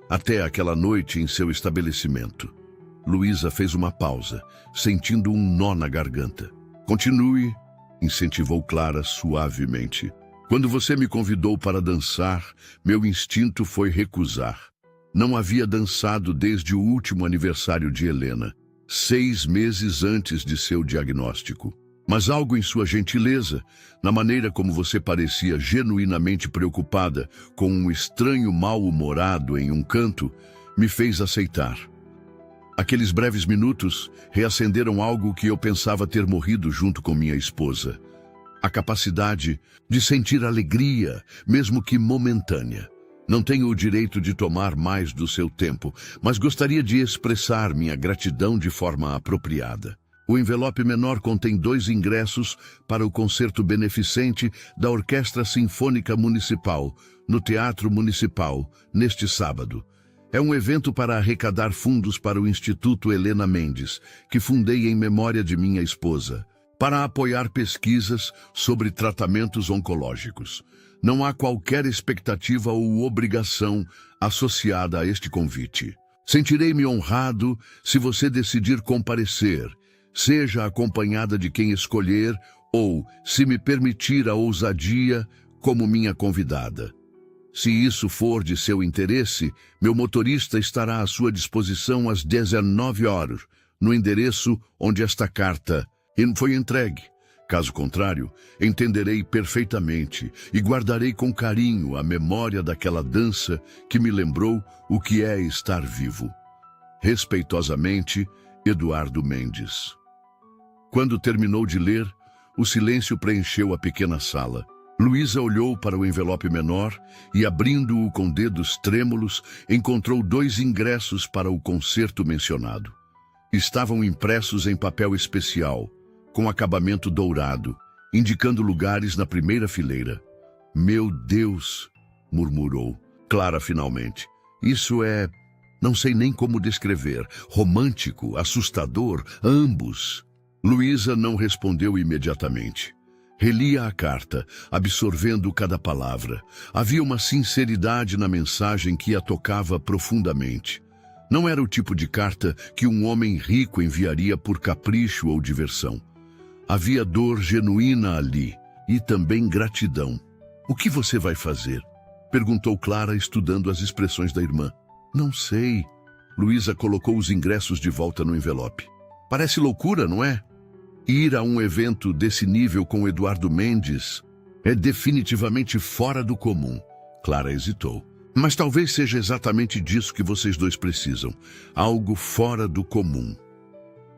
Até aquela noite em seu estabelecimento." Luísa fez uma pausa, sentindo um nó na garganta. "Continue", incentivou Clara suavemente. "Quando você me convidou para dançar, meu instinto foi recusar. Não havia dançado desde o último aniversário de Helena, 6 meses antes de seu diagnóstico. Mas algo em sua gentileza, na maneira como você parecia genuinamente preocupada com um estranho mal-humorado em um canto, me fez aceitar. Aqueles breves minutos reacenderam algo que eu pensava ter morrido junto com minha esposa. A capacidade de sentir alegria, mesmo que momentânea. Não tenho o direito de tomar mais do seu tempo, mas gostaria de expressar minha gratidão de forma apropriada. O envelope menor contém 2 ingressos para o concerto beneficente da Orquestra Sinfônica Municipal, no Teatro Municipal, neste sábado. É um evento para arrecadar fundos para o Instituto Helena Mendes, que fundei em memória de minha esposa, para apoiar pesquisas sobre tratamentos oncológicos. Não há qualquer expectativa ou obrigação associada a este convite. Sentirei-me honrado se você decidir comparecer, seja acompanhada de quem escolher ou, se me permitir a ousadia, como minha convidada. Se isso for de seu interesse, meu motorista estará à sua disposição às 19 horas, no endereço onde esta carta foi entregue. Caso contrário, entenderei perfeitamente e guardarei com carinho a memória daquela dança que me lembrou o que é estar vivo. Respeitosamente, Eduardo Mendes. Quando terminou de ler, o silêncio preencheu a pequena sala. Luísa olhou para o envelope menor e, abrindo-o com dedos trêmulos, encontrou 2 ingressos para o concerto mencionado. Estavam impressos em papel especial, com acabamento dourado, indicando lugares na primeira fileira. Meu Deus, murmurou Clara finalmente. Isso é... não sei nem como descrever. Romântico, assustador, ambos. Luísa não respondeu imediatamente. Relia a carta, absorvendo cada palavra. Havia uma sinceridade na mensagem que a tocava profundamente. Não era o tipo de carta que um homem rico enviaria por capricho ou diversão. Havia dor genuína ali, e também gratidão. O que você vai fazer? Perguntou Clara, estudando as expressões da irmã. Não sei. Luísa colocou os ingressos de volta no envelope. Parece loucura, não é? Ir a um evento desse nível com Eduardo Mendes é definitivamente fora do comum. Clara hesitou. Mas talvez seja exatamente disso que vocês 2 precisam. Algo fora do comum.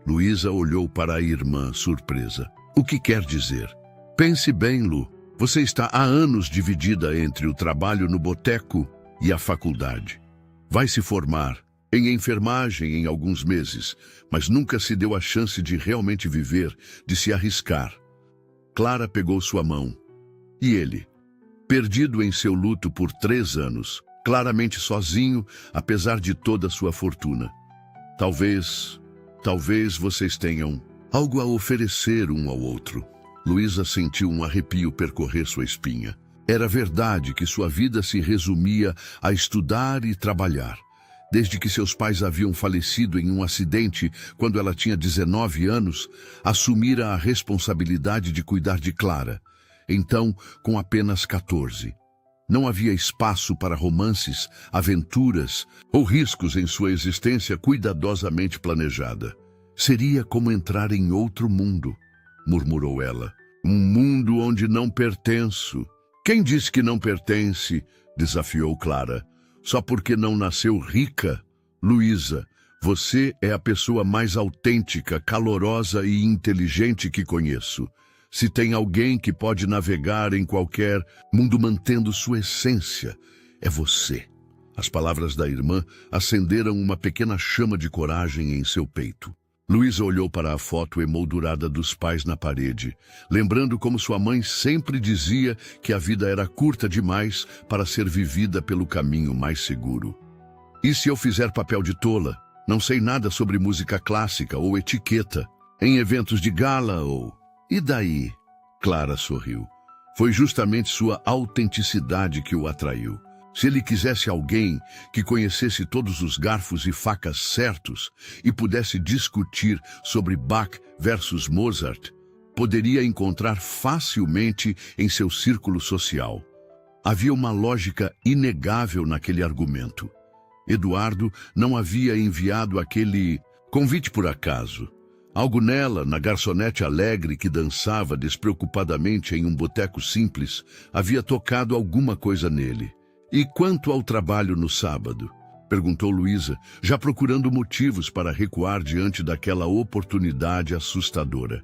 Luísa olhou para a irmã, surpresa. O que quer dizer? Pense bem, Lu. Você está há anos dividida entre o trabalho no boteco e a faculdade. Vai se formar em enfermagem em alguns meses, mas nunca se deu a chance de realmente viver, de se arriscar. Clara pegou sua mão. E ele? Perdido em seu luto por 3 anos, claramente sozinho, apesar de toda sua fortuna. Talvez vocês tenham algo a oferecer um ao outro. Luísa sentiu um arrepio percorrer sua espinha. Era verdade que sua vida se resumia a estudar e trabalhar. Desde que seus pais haviam falecido em um acidente quando ela tinha 19 anos, assumira a responsabilidade de cuidar de Clara. Então, com apenas 14. Não havia espaço para romances, aventuras ou riscos em sua existência cuidadosamente planejada. Seria como entrar em outro mundo, murmurou ela. Um mundo onde não pertenço. Quem disse que não pertence? Desafiou Clara. Só porque não nasceu rica? Luísa, você é a pessoa mais autêntica, calorosa e inteligente que conheço. Se tem alguém que pode navegar em qualquer mundo mantendo sua essência, é você. As palavras da irmã acenderam uma pequena chama de coragem em seu peito. Luísa olhou para a foto emoldurada dos pais na parede, lembrando como sua mãe sempre dizia que a vida era curta demais para ser vivida pelo caminho mais seguro. E se eu fizer papel de tola? Não sei nada sobre música clássica ou etiqueta, em eventos de gala ou... E daí? Clara sorriu. Foi justamente sua autenticidade que o atraiu. Se ele quisesse alguém que conhecesse todos os garfos e facas certos e pudesse discutir sobre Bach versus Mozart, poderia encontrar facilmente em seu círculo social. Havia uma lógica inegável naquele argumento. Eduardo não havia enviado aquele convite por acaso. Algo nela, na garçonete alegre que dançava despreocupadamente em um boteco simples, havia tocado alguma coisa nele. E quanto ao trabalho no sábado? Perguntou Luísa, já procurando motivos para recuar diante daquela oportunidade assustadora.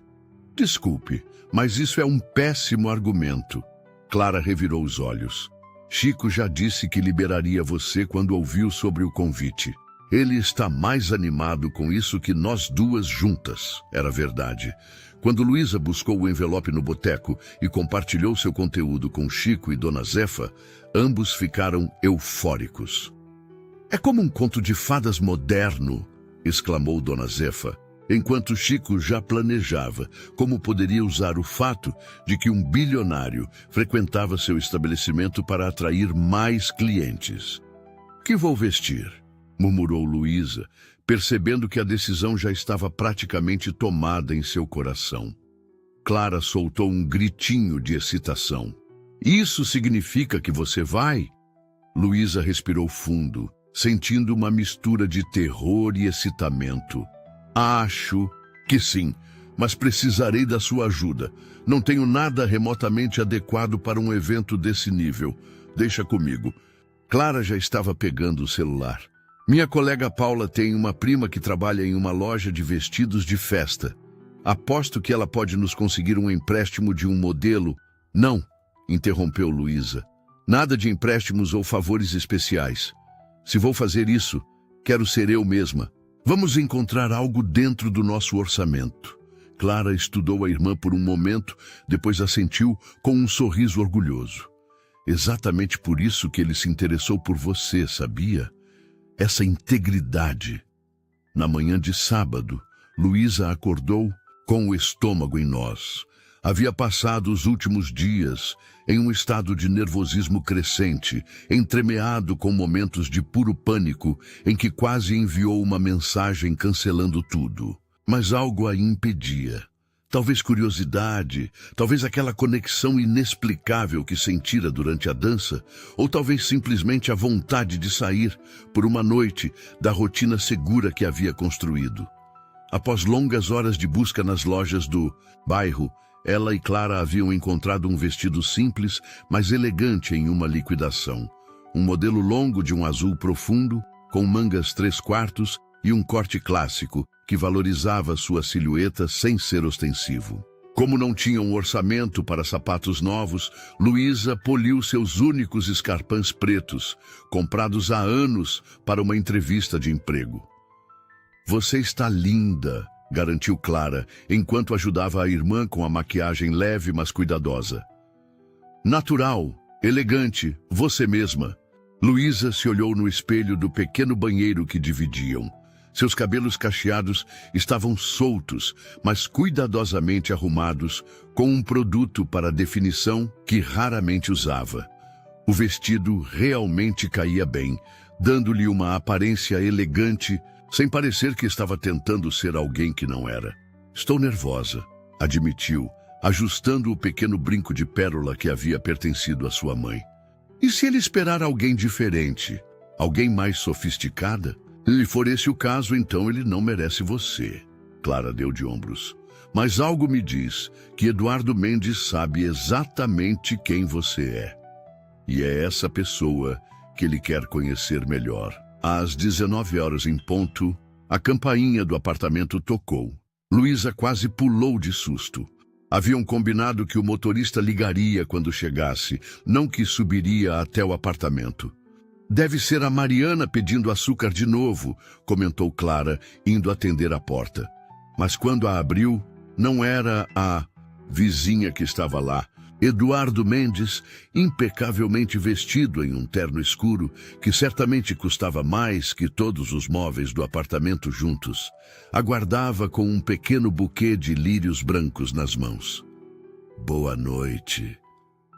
Desculpe, mas isso é um péssimo argumento. Clara revirou os olhos. Chico já disse que liberaria você quando ouviu sobre o convite. Ele está mais animado com isso que nós duas juntas. Era verdade. Quando Luísa buscou o envelope no boteco e compartilhou seu conteúdo com Chico e Dona Zefa, ambos ficaram eufóricos. É como um conto de fadas moderno, exclamou Dona Zefa, enquanto Chico já planejava como poderia usar o fato de que um bilionário frequentava seu estabelecimento para atrair mais clientes. Que vou vestir? Murmurou Luísa, percebendo que a decisão já estava praticamente tomada em seu coração. Clara soltou um gritinho de excitação. Isso significa que você vai? Luísa respirou fundo, sentindo uma mistura de terror e excitamento. Acho que sim, mas precisarei da sua ajuda. Não tenho nada remotamente adequado para um evento desse nível. Deixa comigo. Clara já estava pegando o celular. Minha colega Paula tem uma prima que trabalha em uma loja de vestidos de festa. Aposto que ela pode nos conseguir um empréstimo de um modelo. Não, interrompeu Luísa. Nada de empréstimos ou favores especiais. Se vou fazer isso, quero ser eu mesma. Vamos encontrar algo dentro do nosso orçamento. Clara estudou a irmã por um momento, depois assentiu com um sorriso orgulhoso. Exatamente por isso que ele se interessou por você, sabia? Essa integridade. Na manhã de sábado, Luísa acordou com o estômago em nós. Havia passado os últimos dias em um estado de nervosismo crescente, entremeado com momentos de puro pânico, em que quase enviou uma mensagem cancelando tudo. Mas algo a impedia. Talvez curiosidade, talvez aquela conexão inexplicável que sentira durante a dança, ou talvez simplesmente a vontade de sair por uma noite da rotina segura que havia construído. Após longas horas de busca nas lojas do bairro, ela e Clara haviam encontrado um vestido simples, mas elegante em uma liquidação. Um modelo longo de um azul profundo, com mangas 3/4 e um corte clássico, que valorizava sua silhueta sem ser ostensivo. Como não tinha um orçamento para sapatos novos, Luísa poliu seus únicos escarpins pretos, comprados há anos para uma entrevista de emprego. Você está linda, garantiu Clara, enquanto ajudava a irmã com a maquiagem leve, mas cuidadosa. Natural, elegante, você mesma. Luísa se olhou no espelho do pequeno banheiro que dividiam. Seus cabelos cacheados estavam soltos, mas cuidadosamente arrumados, com um produto para definição que raramente usava. O vestido realmente caía bem, dando-lhe uma aparência elegante, sem parecer que estava tentando ser alguém que não era. Estou nervosa, admitiu, ajustando o pequeno brinco de pérola que havia pertencido à sua mãe. E se ele esperar alguém diferente, alguém mais sofisticada? Se for esse o caso, então ele não merece você. Clara deu de ombros. Mas algo me diz que Eduardo Mendes sabe exatamente quem você é. E é essa pessoa que ele quer conhecer melhor. Às 19 horas em ponto, a campainha do apartamento tocou. Luísa quase pulou de susto. Haviam combinado que o motorista ligaria quando chegasse, não que subiria até o apartamento. Deve ser a Mariana pedindo açúcar de novo, comentou Clara, indo atender a porta. Mas quando a abriu, não era a vizinha que estava lá. Eduardo Mendes, impecavelmente vestido em um terno escuro, que certamente custava mais que todos os móveis do apartamento juntos, aguardava com um pequeno buquê de lírios brancos nas mãos. Boa noite,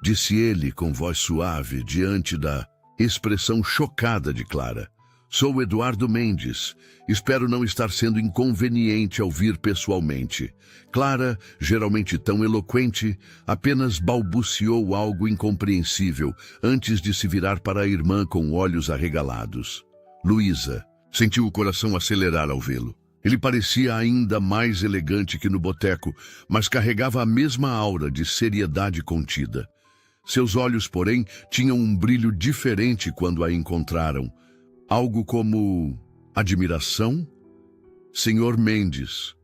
disse ele com voz suave diante da expressão chocada de Clara. Sou Eduardo Mendes. Espero não estar sendo inconveniente ao vir pessoalmente. Clara, geralmente tão eloquente, apenas balbuciou algo incompreensível antes de se virar para a irmã com olhos arregalados. Luísa sentiu o coração acelerar ao vê-lo. Ele parecia ainda mais elegante que no boteco, mas carregava a mesma aura de seriedade contida. Seus olhos, porém, tinham um brilho diferente quando a encontraram. Algo como admiração? Senhor Mendes,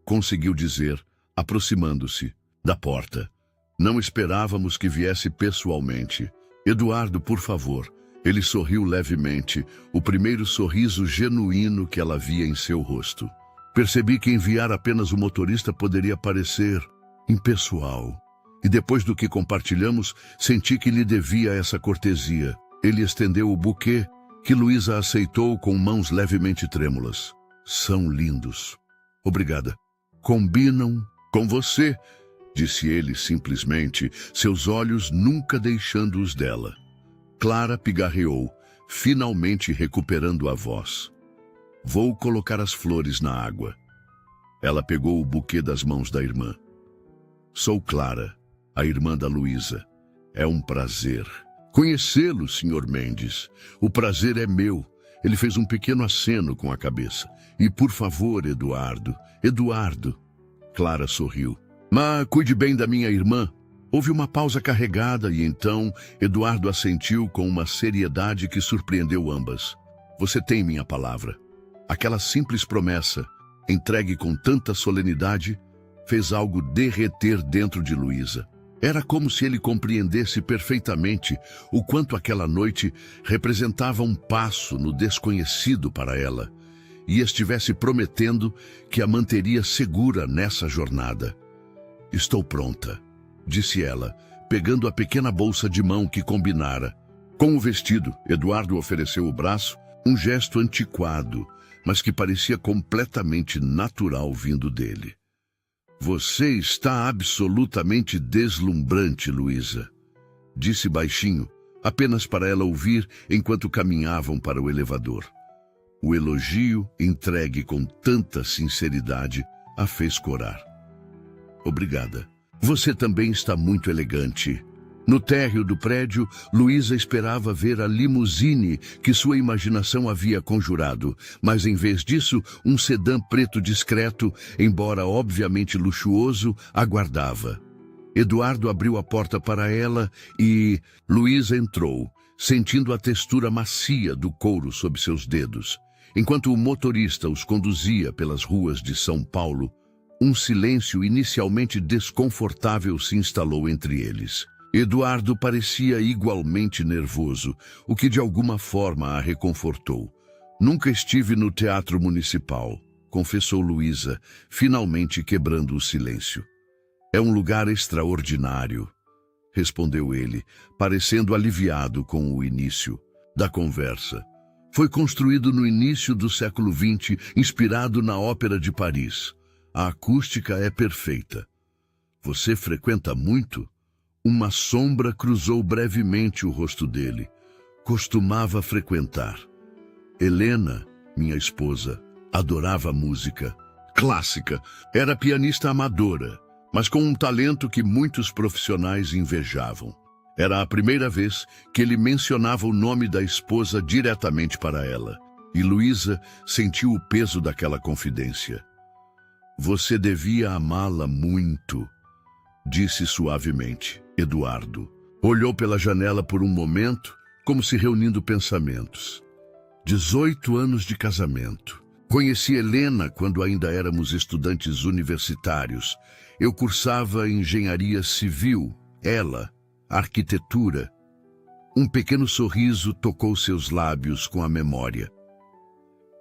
conseguiu dizer, aproximando-se da porta. Não esperávamos que viesse pessoalmente. Eduardo, por favor. Ele sorriu levemente, o primeiro sorriso genuíno que ela via em seu rosto. Percebi que enviar apenas o motorista poderia parecer impessoal. E depois do que compartilhamos, senti que lhe devia essa cortesia. Ele estendeu o buquê, que Luísa aceitou com mãos levemente trêmulas. São lindos. Obrigada. Combinam com você, disse ele simplesmente, seus olhos nunca deixando os dela. Clara pigarreou, finalmente recuperando a voz. Vou colocar as flores na água. Ela pegou o buquê das mãos da irmã. Sou Clara, a irmã da Luísa. É um prazer. Conhecê-lo, Sr. Mendes. O prazer é meu. Ele fez um pequeno aceno com a cabeça. E por favor, Eduardo. Eduardo. Clara sorriu. Mas cuide bem da minha irmã. Houve uma pausa carregada e então Eduardo assentiu com uma seriedade que surpreendeu ambas. Você tem minha palavra. Aquela simples promessa, entregue com tanta solenidade, fez algo derreter dentro de Luísa. Era como se ele compreendesse perfeitamente o quanto aquela noite representava um passo no desconhecido para ela e estivesse prometendo que a manteria segura nessa jornada. Estou pronta, disse ela, pegando a pequena bolsa de mão que combinara. Com o vestido, Eduardo ofereceu o braço, um gesto antiquado, mas que parecia completamente natural vindo dele. Você está absolutamente deslumbrante, Luísa, disse baixinho, apenas para ela ouvir enquanto caminhavam para o elevador. O elogio, entregue com tanta sinceridade, a fez corar. Obrigada. Você também está muito elegante. No térreo do prédio, Luísa esperava ver a limusine que sua imaginação havia conjurado, mas em vez disso, um sedã preto discreto, embora obviamente luxuoso, aguardava. Eduardo abriu a porta para ela e Luísa entrou, sentindo a textura macia do couro sob seus dedos. Enquanto o motorista os conduzia pelas ruas de São Paulo, um silêncio inicialmente desconfortável se instalou entre eles. Eduardo parecia igualmente nervoso, o que de alguma forma a reconfortou. Nunca estive no Teatro Municipal, confessou Luísa, finalmente quebrando o silêncio. É um lugar extraordinário, respondeu ele, parecendo aliviado com o início da conversa. Foi construído no início do século XX, inspirado na Ópera de Paris. A acústica é perfeita. Você frequenta muito? Uma sombra cruzou brevemente o rosto dele. Costumava frequentar. Helena, minha esposa, adorava música clássica. Era pianista amadora, mas com um talento que muitos profissionais invejavam. Era a primeira vez que ele mencionava o nome da esposa diretamente para ela, e Luísa sentiu o peso daquela confidência. Você devia amá-la muito, disse suavemente. Eduardo olhou pela janela por um momento, como se reunindo pensamentos. 18 anos de casamento. Conheci Helena quando ainda éramos estudantes universitários. Eu cursava engenharia civil, ela, arquitetura. Um pequeno sorriso tocou seus lábios com a memória.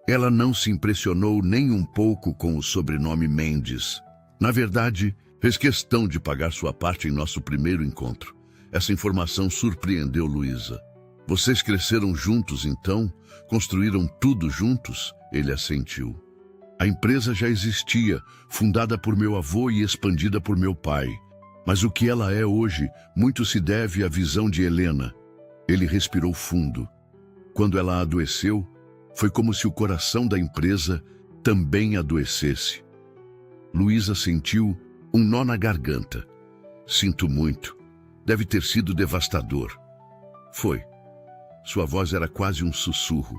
Ela não se impressionou nem um pouco com o sobrenome Mendes. Na verdade, fez questão de pagar sua parte em nosso primeiro encontro. Essa informação surpreendeu Luísa. Vocês cresceram juntos, então? Construíram tudo juntos? Ele assentiu. A empresa já existia, fundada por meu avô e expandida por meu pai. Mas o que ela é hoje, muito se deve à visão de Helena. Ele respirou fundo. Quando ela adoeceu, foi como se o coração da empresa também adoecesse. Luísa sentiu um nó na garganta. Sinto muito. Deve ter sido devastador. Foi. Sua voz era quase um sussurro.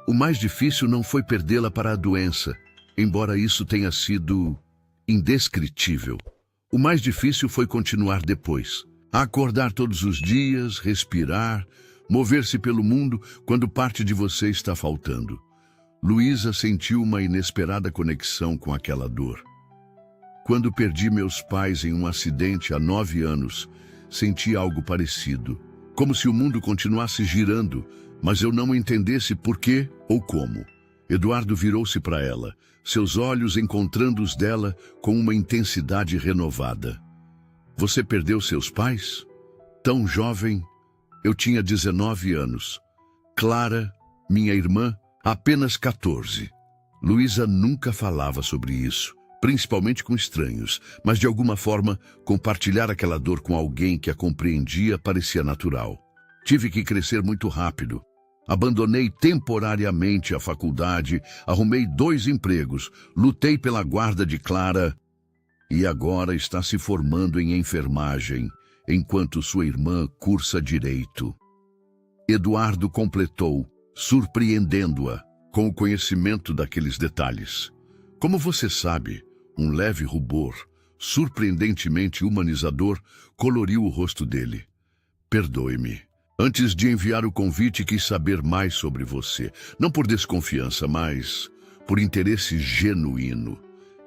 O mais difícil não foi perdê-la para a doença, embora isso tenha sido indescritível. O mais difícil foi continuar depois. Acordar todos os dias, respirar, mover-se pelo mundo quando parte de você está faltando. Luísa sentiu uma inesperada conexão com aquela dor. Quando perdi meus pais em um acidente há 9 anos, senti algo parecido. Como se o mundo continuasse girando, mas eu não entendesse por quê ou como. Eduardo virou-se para ela, seus olhos encontrando os dela com uma intensidade renovada. Você perdeu seus pais? Tão jovem? Eu tinha 19 anos. Clara, minha irmã, apenas 14. Luísa nunca falava sobre isso, principalmente com estranhos, mas de alguma forma, compartilhar aquela dor com alguém que a compreendia parecia natural. Tive que crescer muito rápido. Abandonei temporariamente a faculdade, arrumei 2 empregos, lutei pela guarda de Clara e agora está se formando em enfermagem, enquanto sua irmã cursa direito. Eduardo completou, surpreendendo-a com o conhecimento daqueles detalhes. Como você sabe, um leve rubor, surpreendentemente humanizador, coloriu o rosto dele. Perdoe-me. Antes de enviar o convite, quis saber mais sobre você. Não por desconfiança, mas por interesse genuíno.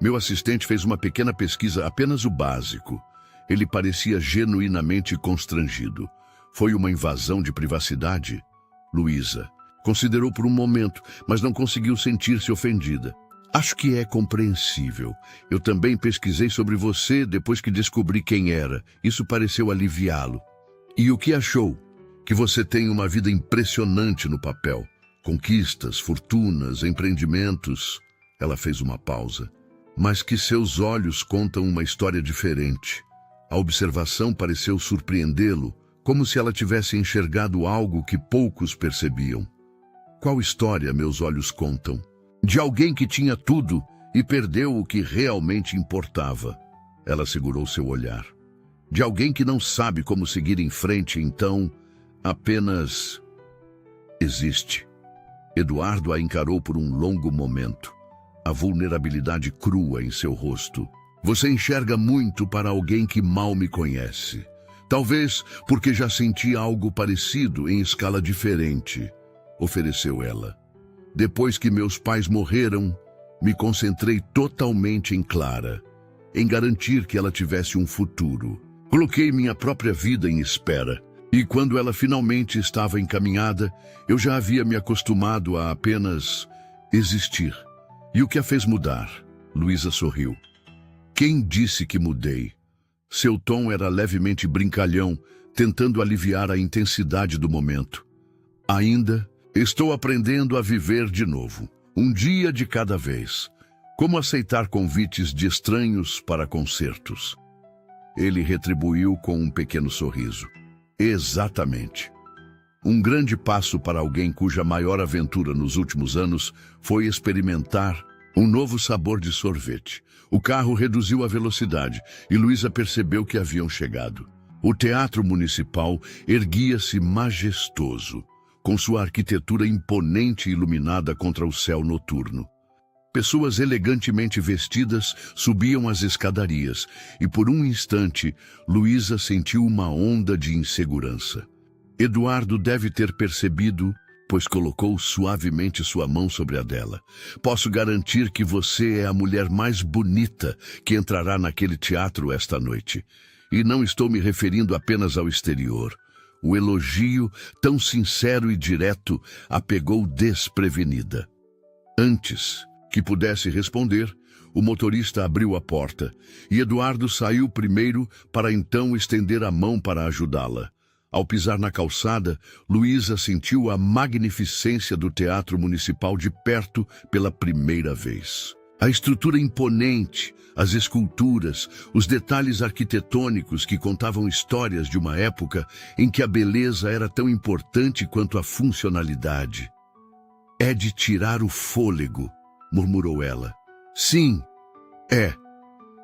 Meu assistente fez uma pequena pesquisa, apenas o básico. Ele parecia genuinamente constrangido. Foi uma invasão de privacidade? Luísa considerou por um momento, mas não conseguiu sentir-se ofendida. Acho que é compreensível. Eu também pesquisei sobre você depois que descobri quem era. Isso pareceu aliviá-lo. E o que achou? Que você tem uma vida impressionante no papel. Conquistas, fortunas, empreendimentos. Ela fez uma pausa. Mas que seus olhos contam uma história diferente. A observação pareceu surpreendê-lo, como se ela tivesse enxergado algo que poucos percebiam. Qual história meus olhos contam? De alguém que tinha tudo e perdeu o que realmente importava. Ela segurou seu olhar. De alguém que não sabe como seguir em frente, então apenas existe. Eduardo a encarou por um longo momento, a vulnerabilidade crua em seu rosto. Você enxerga muito para alguém que mal me conhece. Talvez porque já senti algo parecido em escala diferente, ofereceu ela. Depois que meus pais morreram, me concentrei totalmente em Clara, em garantir que ela tivesse um futuro. Coloquei minha própria vida em espera. E quando ela finalmente estava encaminhada, eu já havia me acostumado a apenas existir. E o que a fez mudar? Luísa sorriu. Quem disse que mudei? Seu tom era levemente brincalhão, tentando aliviar a intensidade do momento. Ainda estou aprendendo a viver de novo, um dia de cada vez. Como aceitar convites de estranhos para concertos? Ele retribuiu com um pequeno sorriso. Exatamente. Um grande passo para alguém cuja maior aventura nos últimos anos foi experimentar um novo sabor de sorvete. O carro reduziu a velocidade e Luísa percebeu que haviam chegado. O Teatro Municipal erguia-se majestoso, com sua arquitetura imponente e iluminada contra o céu noturno. Pessoas elegantemente vestidas subiam as escadarias e, por um instante, Luísa sentiu uma onda de insegurança. Eduardo deve ter percebido, pois colocou suavemente sua mão sobre a dela. Posso garantir que você é a mulher mais bonita que entrará naquele teatro esta noite. E não estou me referindo apenas ao exterior. O elogio, tão sincero e direto, a pegou desprevenida. Antes que pudesse responder, o motorista abriu a porta e Eduardo saiu primeiro para então estender a mão para ajudá-la. Ao pisar na calçada, Luísa sentiu a magnificência do Teatro Municipal de perto pela primeira vez. A estrutura imponente, as esculturas, os detalhes arquitetônicos que contavam histórias de uma época em que a beleza era tão importante quanto a funcionalidade. É de tirar o fôlego, murmurou ela. Sim, é,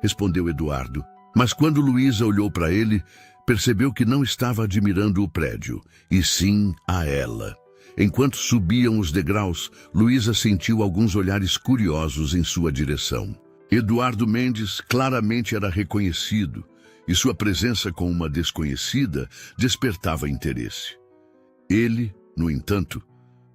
respondeu Eduardo. Mas quando Luísa olhou para ele, percebeu que não estava admirando o prédio, e sim a ela. Enquanto subiam os degraus, Luísa sentiu alguns olhares curiosos em sua direção. Eduardo Mendes claramente era reconhecido, e sua presença com uma desconhecida despertava interesse. Ele, no entanto,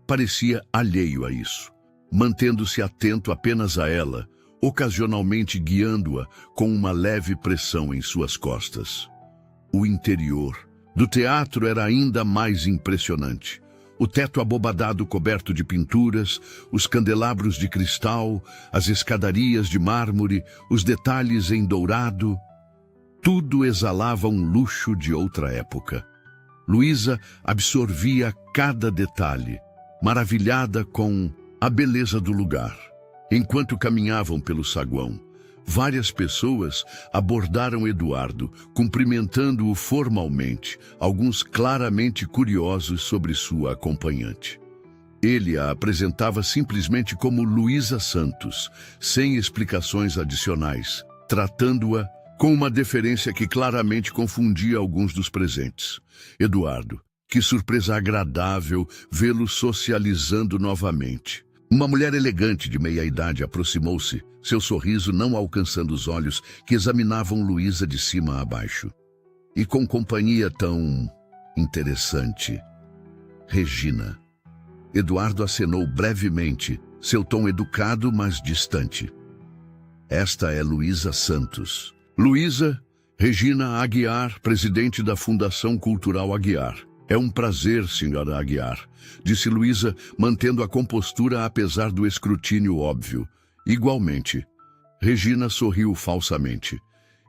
parecia alheio a isso, mantendo-se atento apenas a ela, ocasionalmente guiando-a com uma leve pressão em suas costas. O interior do teatro era ainda mais impressionante. O teto abobadado coberto de pinturas, os candelabros de cristal, as escadarias de mármore, os detalhes em dourado, tudo exalava um luxo de outra época. Luísa absorvia cada detalhe, maravilhada com a beleza do lugar. Enquanto caminhavam pelo saguão, várias pessoas abordaram Eduardo, cumprimentando-o formalmente, alguns claramente curiosos sobre sua acompanhante. Ele a apresentava simplesmente como Luísa Santos, sem explicações adicionais, tratando-a com uma deferência que claramente confundia alguns dos presentes. Eduardo, que surpresa agradável vê-lo socializando novamente. Uma mulher elegante de meia-idade aproximou-se, seu sorriso não alcançando os olhos que examinavam Luísa de cima a baixo. E com companhia tão interessante. Regina. Eduardo acenou brevemente, seu tom educado, mas distante. Esta é Luísa Santos. Luísa Regina Aguiar, presidente da Fundação Cultural Aguiar. É um prazer, senhora Aguiar, disse Luísa, mantendo a compostura apesar do escrutínio óbvio. Igualmente. Regina sorriu falsamente.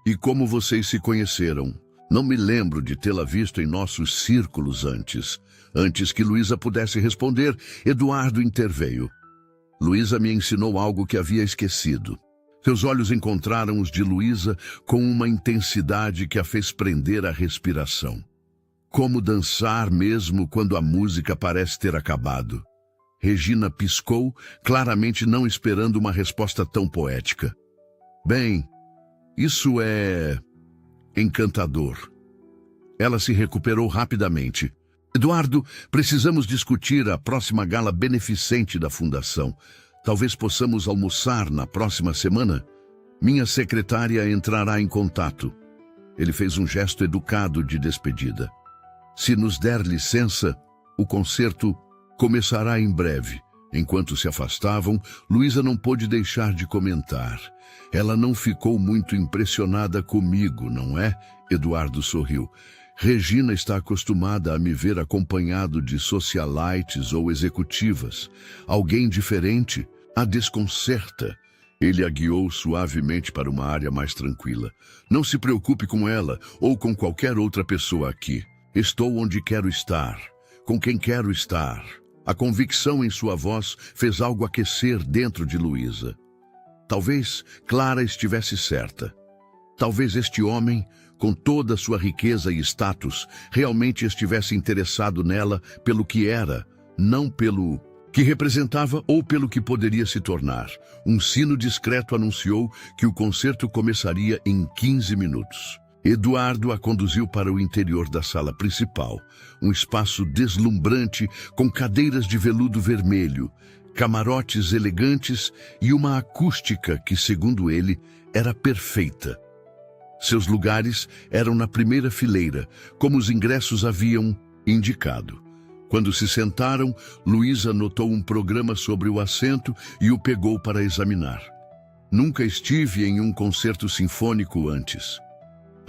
E como vocês se conheceram? Não me lembro de tê-la visto em nossos círculos antes. Antes que Luísa pudesse responder, Eduardo interveio. Luísa me ensinou algo que havia esquecido. Seus olhos encontraram os de Luísa com uma intensidade que a fez prender a respiração. Como dançar mesmo quando a música parece ter acabado. Regina piscou, claramente não esperando uma resposta tão poética. Bem, isso é encantador. Ela se recuperou rapidamente. Eduardo, precisamos discutir a próxima gala beneficente da Fundação. Talvez possamos almoçar na próxima semana? Minha secretária entrará em contato. Ele fez um gesto educado de despedida. Se nos der licença, o concerto começará em breve. Enquanto se afastavam, Luísa não pôde deixar de comentar. Ela não ficou muito impressionada comigo, não é? Eduardo sorriu. Regina está acostumada a me ver acompanhado de socialites ou executivas. Alguém diferente a desconcerta. Ele a guiou suavemente para uma área mais tranquila. Não se preocupe com ela ou com qualquer outra pessoa aqui. Estou onde quero estar, com quem quero estar. A convicção em sua voz fez algo aquecer dentro de Luísa. Talvez Clara estivesse certa. Talvez este homem, com toda a sua riqueza e status, realmente estivesse interessado nela pelo que era, não pelo que representava ou pelo que poderia se tornar. Um sino discreto anunciou que o concerto começaria em 15 minutos. Eduardo a conduziu para o interior da sala principal, um espaço deslumbrante com cadeiras de veludo vermelho, camarotes elegantes e uma acústica que, segundo ele, era perfeita. Seus lugares eram na primeira fileira, como os ingressos haviam indicado. Quando se sentaram, Luísa notou um programa sobre o assento e o pegou para examinar. Nunca estive em um concerto sinfônico antes,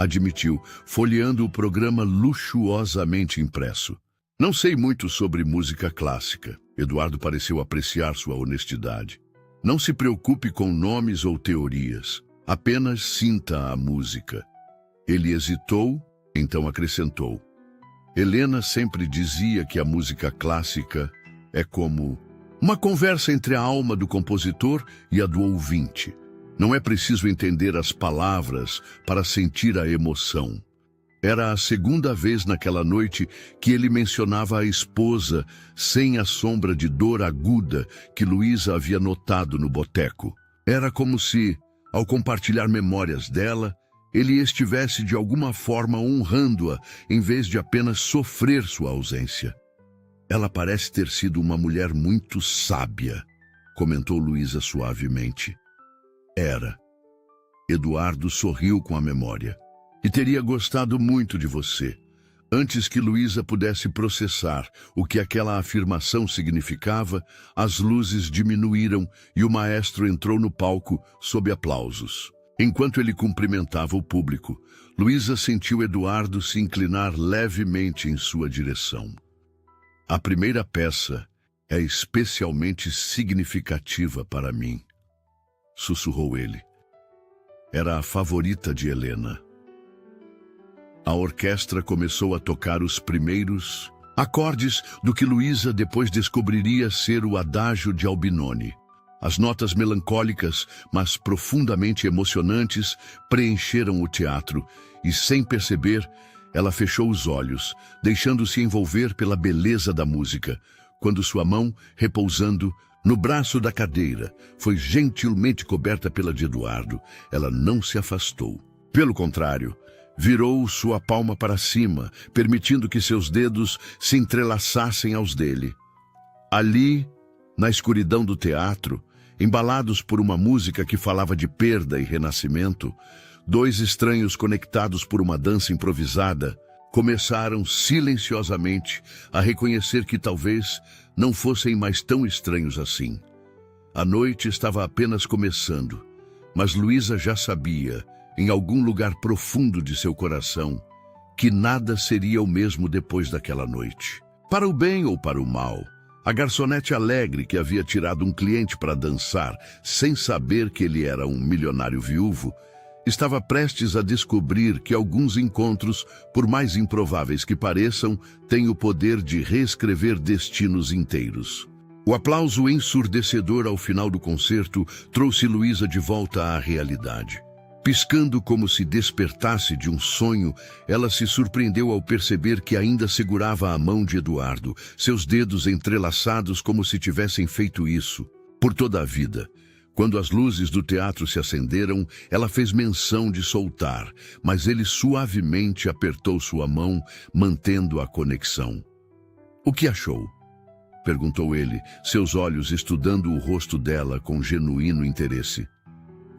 admitiu, folheando o programa luxuosamente impresso. Não sei muito sobre música clássica. Eduardo pareceu apreciar sua honestidade. Não se preocupe com nomes ou teorias. Apenas sinta a música. Ele hesitou, então acrescentou. Helena sempre dizia que a música clássica é como uma conversa entre a alma do compositor e a do ouvinte. Não é preciso entender as palavras para sentir a emoção. Era a segunda vez naquela noite que ele mencionava a esposa sem a sombra de dor aguda que Luísa havia notado no boteco. Era como se, ao compartilhar memórias dela, ele estivesse de alguma forma honrando-a em vez de apenas sofrer sua ausência. Ela parece ter sido uma mulher muito sábia, comentou Luísa suavemente. Era. Eduardo sorriu com a memória. E teria gostado muito de você. Antes que Luísa pudesse processar o que aquela afirmação significava, as luzes diminuíram e o maestro entrou no palco sob aplausos. Enquanto ele cumprimentava o público, Luísa sentiu Eduardo se inclinar levemente em sua direção. A primeira peça é especialmente significativa para mim, sussurrou ele. Era a favorita de Helena. A orquestra começou a tocar os primeiros acordes do que Luísa depois descobriria ser o adágio de Albinoni. As notas melancólicas, mas profundamente emocionantes, preencheram o teatro e, sem perceber, ela fechou os olhos, deixando-se envolver pela beleza da música, quando sua mão, repousando no braço da cadeira, foi gentilmente coberta pela de Eduardo. Ela não se afastou. Pelo contrário, virou sua palma para cima, permitindo que seus dedos se entrelaçassem aos dele. Ali, na escuridão do teatro, embalados por uma música que falava de perda e renascimento, dois estranhos conectados por uma dança improvisada começaram silenciosamente a reconhecer que talvez não fossem mais tão estranhos assim. A noite estava apenas começando, mas Luísa já sabia, em algum lugar profundo de seu coração, que nada seria o mesmo depois daquela noite. Para o bem ou para o mal, a garçonete alegre que havia tirado um cliente para dançar, sem saber que ele era um milionário viúvo, estava prestes a descobrir que alguns encontros, por mais improváveis que pareçam, têm o poder de reescrever destinos inteiros. O aplauso ensurdecedor ao final do concerto trouxe Luísa de volta à realidade. Piscando como se despertasse de um sonho, ela se surpreendeu ao perceber que ainda segurava a mão de Eduardo, seus dedos entrelaçados como se tivessem feito isso por toda a vida. Quando as luzes do teatro se acenderam, ela fez menção de soltar, mas ele suavemente apertou sua mão, mantendo a conexão. "O que achou?" perguntou ele, seus olhos estudando o rosto dela com genuíno interesse.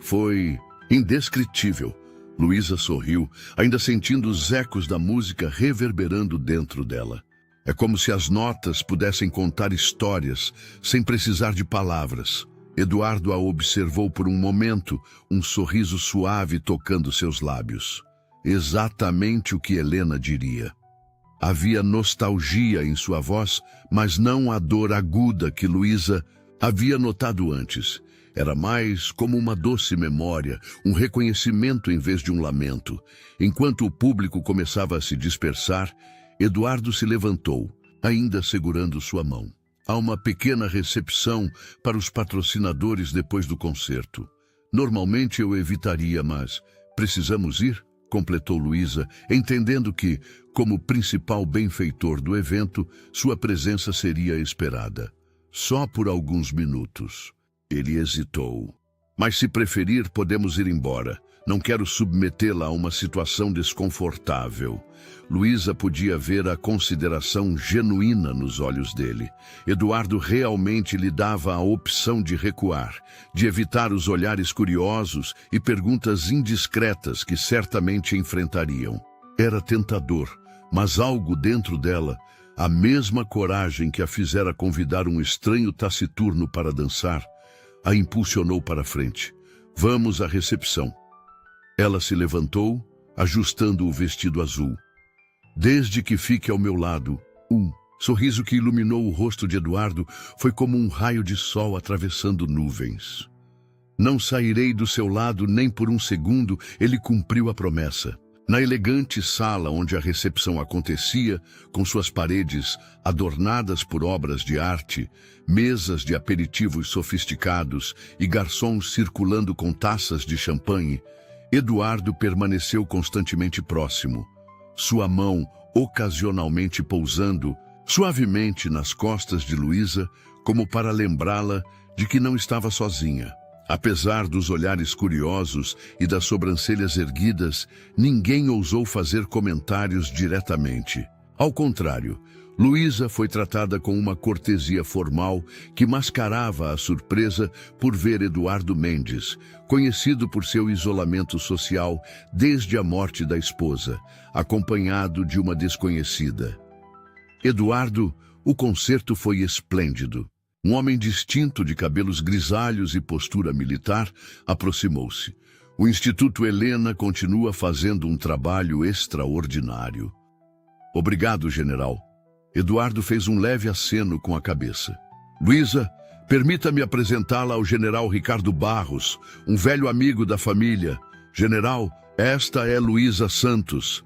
"Foi indescritível." Luísa sorriu, ainda sentindo os ecos da música reverberando dentro dela. É como se as notas pudessem contar histórias, sem precisar de palavras. Eduardo a observou por um momento, um sorriso suave tocando seus lábios. Exatamente o que Helena diria. Havia nostalgia em sua voz, mas não a dor aguda que Luísa havia notado antes. Era mais como uma doce memória, um reconhecimento em vez de um lamento. Enquanto o público começava a se dispersar, Eduardo se levantou, ainda segurando sua mão. "Há uma pequena recepção para os patrocinadores depois do concerto. Normalmente eu evitaria, mas precisamos ir?" completou Luísa, entendendo que, como principal benfeitor do evento, sua presença seria esperada. "Só por alguns minutos." Ele hesitou. "Mas se preferir, podemos ir embora. Não quero submetê-la a uma situação desconfortável." Luísa podia ver a consideração genuína nos olhos dele. Eduardo realmente lhe dava a opção de recuar, de evitar os olhares curiosos e perguntas indiscretas que certamente enfrentariam. Era tentador, mas algo dentro dela, a mesma coragem que a fizera convidar um estranho taciturno para dançar, a impulsionou para frente. "Vamos à recepção." Ela se levantou, ajustando o vestido azul. "Desde que fique ao meu lado." Sorriso que iluminou o rosto de Eduardo foi como um raio de sol atravessando nuvens. "Não sairei do seu lado nem por um segundo." Ele cumpriu a promessa. Na elegante sala onde a recepção acontecia, com suas paredes adornadas por obras de arte, mesas de aperitivos sofisticados e garçons circulando com taças de champanhe, Eduardo permaneceu constantemente próximo, sua mão ocasionalmente pousando suavemente nas costas de Luísa, como para lembrá-la de que não estava sozinha. Apesar dos olhares curiosos e das sobrancelhas erguidas, ninguém ousou fazer comentários diretamente. Ao contrário, Luísa foi tratada com uma cortesia formal que mascarava a surpresa por ver Eduardo Mendes, conhecido por seu isolamento social desde a morte da esposa, acompanhado de uma desconhecida. Eduardo, o concerto foi esplêndido. Um homem distinto de cabelos grisalhos e postura militar aproximou-se. O Instituto Helena continua fazendo um trabalho extraordinário. Obrigado, general. Eduardo fez um leve aceno com a cabeça. Luísa, permita-me apresentá-la ao general Ricardo Barros, um velho amigo da família. General, esta é Luísa Santos.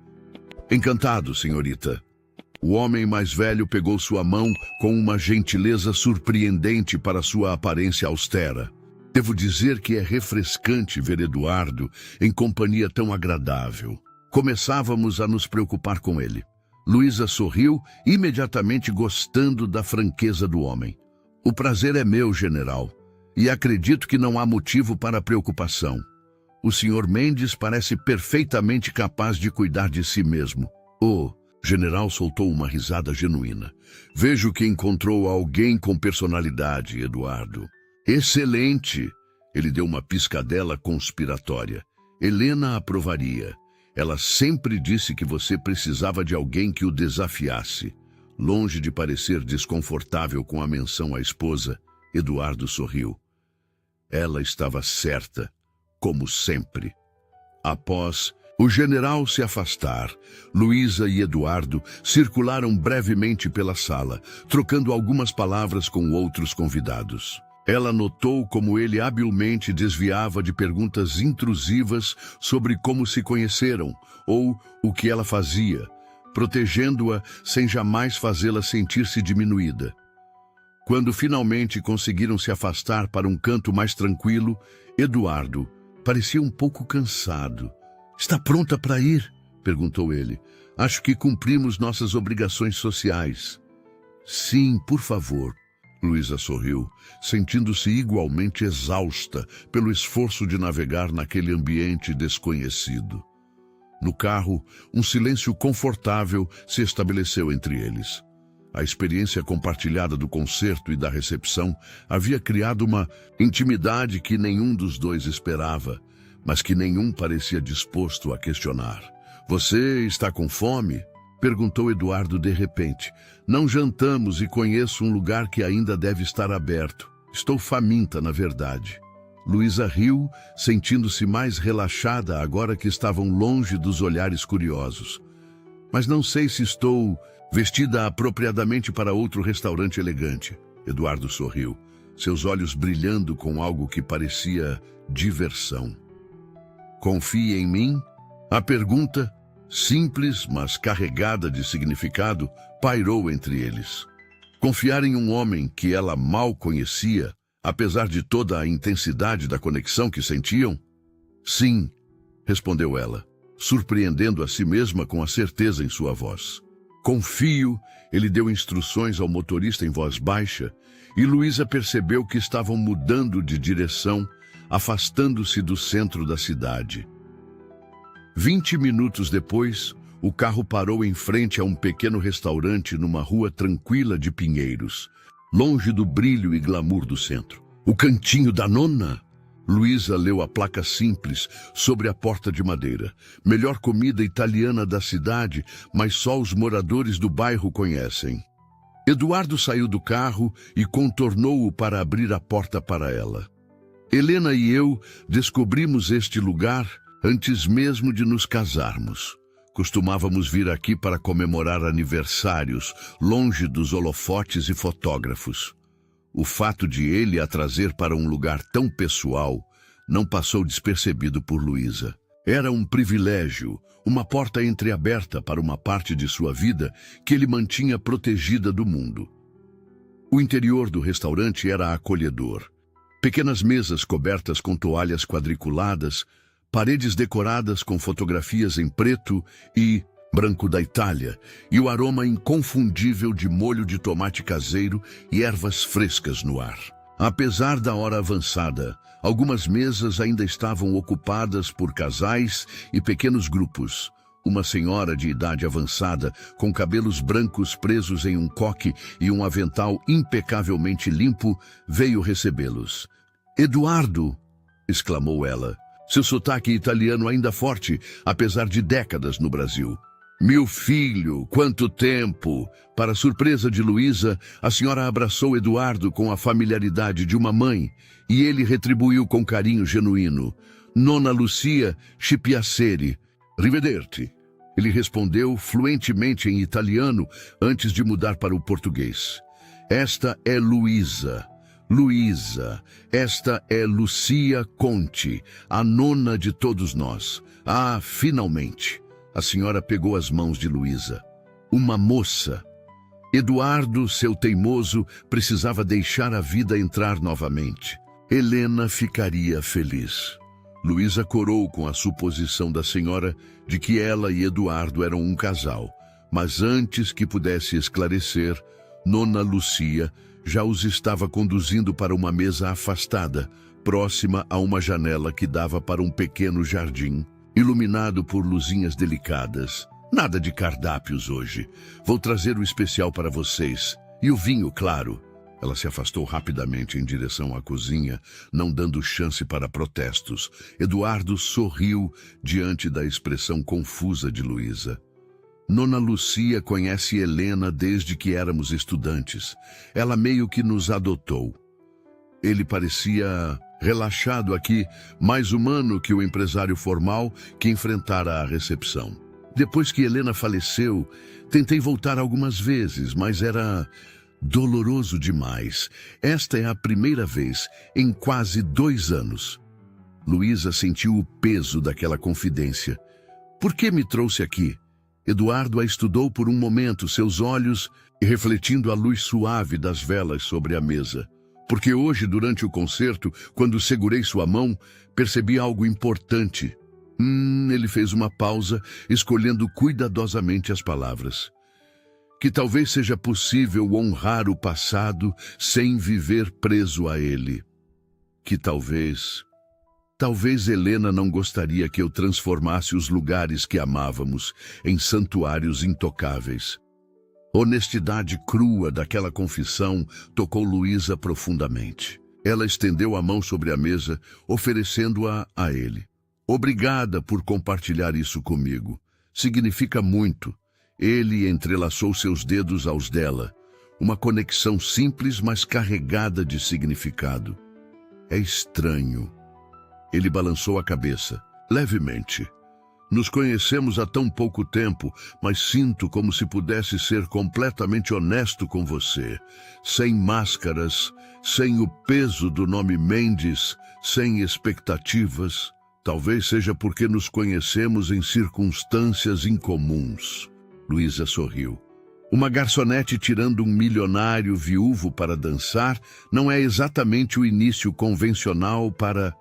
Encantado, senhorita. O homem mais velho pegou sua mão com uma gentileza surpreendente para sua aparência austera. Devo dizer que é refrescante ver Eduardo em companhia tão agradável. Começávamos a nos preocupar com ele. Luísa sorriu, imediatamente gostando da franqueza do homem. O prazer é meu, general, e acredito que não há motivo para preocupação. O senhor Mendes parece perfeitamente capaz de cuidar de si mesmo. O general soltou uma risada genuína. Vejo que encontrou alguém com personalidade, Eduardo. Excelente! Ele deu uma piscadela conspiratória. Helena aprovaria. Ela sempre disse que você precisava de alguém que o desafiasse. Longe de parecer desconfortável com a menção à esposa, Eduardo sorriu. Ela estava certa, como sempre. Após o general se afastar, Luísa e Eduardo circularam brevemente pela sala, trocando algumas palavras com outros convidados. Ela notou como ele habilmente desviava de perguntas intrusivas sobre como se conheceram ou o que ela fazia, protegendo-a sem jamais fazê-la sentir-se diminuída. Quando finalmente conseguiram se afastar para um canto mais tranquilo, Eduardo parecia um pouco cansado. Está pronta para ir? Perguntou ele. Acho que cumprimos nossas obrigações sociais. Sim, por favor. Luísa sorriu, sentindo-se igualmente exausta pelo esforço de navegar naquele ambiente desconhecido. No carro, um silêncio confortável se estabeleceu entre eles. A experiência compartilhada do concerto e da recepção havia criado uma intimidade que nenhum dos dois esperava, mas que nenhum parecia disposto a questionar. Você está com fome? Perguntou Eduardo de repente. Não jantamos e conheço um lugar que ainda deve estar aberto. Estou faminta, na verdade. Luísa riu, sentindo-se mais relaxada agora que estavam longe dos olhares curiosos. Mas não sei se estou vestida apropriadamente para outro restaurante elegante. Eduardo sorriu, seus olhos brilhando com algo que parecia diversão. Confia em mim? A pergunta, simples, mas carregada de significado, pairou entre eles. Confiar em um homem que ela mal conhecia, apesar de toda a intensidade da conexão que sentiam? Sim, respondeu ela, surpreendendo a si mesma com a certeza em sua voz. Confio, ele deu instruções ao motorista em voz baixa, e Luísa percebeu que estavam mudando de direção, afastando-se do centro da cidade. 20 minutos depois, o carro parou em frente a um pequeno restaurante numa rua tranquila de pinheiros, longe do brilho e glamour do centro. O Cantinho da Nona? Luísa leu a placa simples sobre a porta de madeira. Melhor comida italiana da cidade, mas só os moradores do bairro conhecem. Eduardo saiu do carro e contornou-o para abrir a porta para ela. Helena e eu descobrimos este lugar antes mesmo de nos casarmos. Costumávamos vir aqui para comemorar aniversários, longe dos holofotes e fotógrafos. O fato de ele a trazer para um lugar tão pessoal não passou despercebido por Luísa. Era um privilégio, uma porta entreaberta para uma parte de sua vida que ele mantinha protegida do mundo. O interior do restaurante era acolhedor. Pequenas mesas cobertas com toalhas quadriculadas, paredes decoradas com fotografias em preto e branco da Itália, e o aroma inconfundível de molho de tomate caseiro e ervas frescas no ar. Apesar da hora avançada, algumas mesas ainda estavam ocupadas por casais e pequenos grupos, Uma senhora de idade avançada, com cabelos brancos presos em um coque e um avental impecavelmente limpo, veio recebê-los. "Eduardo!" exclamou ela, seu sotaque italiano ainda forte, apesar de décadas no Brasil. "Meu filho, quanto tempo!" Para surpresa de Luísa, a senhora abraçou Eduardo com a familiaridade de uma mãe, e ele retribuiu com carinho genuíno. "Nona Lucia Scipiaceri, rivederti." Ele respondeu fluentemente em italiano antes de mudar para o português. "Esta é Luísa. Luísa, esta é Lucia Conti, a nona de todos nós. Ah, finalmente!" A senhora pegou as mãos de Luísa. Uma moça. Eduardo, seu teimoso, precisava deixar a vida entrar novamente. Helena ficaria feliz. Luísa corou com a suposição da senhora de que ela e Eduardo eram um casal, mas antes que pudesse esclarecer, Nona Lucia já os estava conduzindo para uma mesa afastada, próxima a uma janela que dava para um pequeno jardim, iluminado por luzinhas delicadas. "Nada de cardápios hoje. Vou trazer o especial para vocês. E o vinho, claro." Ela se afastou rapidamente em direção à cozinha, não dando chance para protestos. Eduardo sorriu diante da expressão confusa de Luísa. "Nona Lucia conhece Helena desde que éramos estudantes. Ela meio que nos adotou." Ele parecia relaxado aqui, mais humano que o empresário formal que enfrentara a recepção. "Depois que Helena faleceu, tentei voltar algumas vezes, mas era doloroso demais. Esta é a primeira vez em quase 2 anos." Luísa sentiu o peso daquela confidência. "Por que me trouxe aqui?" Eduardo a estudou por um momento, seus olhos refletindo a luz suave das velas sobre a mesa. "Porque hoje, durante o concerto, quando segurei sua mão, percebi algo importante." Ele fez uma pausa, escolhendo cuidadosamente as palavras. "Que talvez seja possível honrar o passado sem viver preso a ele. Que talvez Helena não gostaria que eu transformasse os lugares que amávamos em santuários intocáveis." Honestidade crua daquela confissão tocou Luísa profundamente. Ela estendeu a mão sobre a mesa, oferecendo-a a ele. "Obrigada por compartilhar isso comigo. Significa muito." Ele entrelaçou seus dedos aos dela. Uma conexão simples, mas carregada de significado. "É estranho." Ele balançou a cabeça, levemente. "Nos conhecemos há tão pouco tempo, mas sinto como se pudesse ser completamente honesto com você. Sem máscaras, sem o peso do nome Mendes, sem expectativas. Talvez seja porque nos conhecemos em circunstâncias incomuns." Luísa sorriu. Uma garçonete tirando um milionário viúvo para dançar não é exatamente o início convencional para...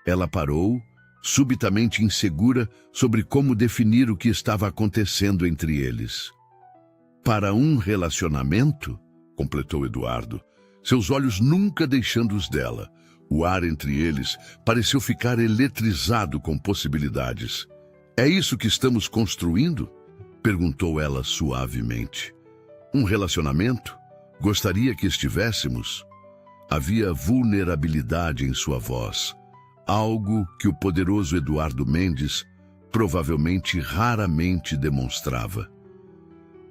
Ela parou, subitamente insegura sobre como definir o que estava acontecendo entre eles. "Para um relacionamento?" completou Eduardo, seus olhos nunca deixando os dela. O ar entre eles pareceu ficar eletrizado com possibilidades. "É isso que estamos construindo?" perguntou ela suavemente. "Um relacionamento? Gostaria que estivéssemos?" Havia vulnerabilidade em sua voz, algo que o poderoso Eduardo Mendes provavelmente raramente demonstrava.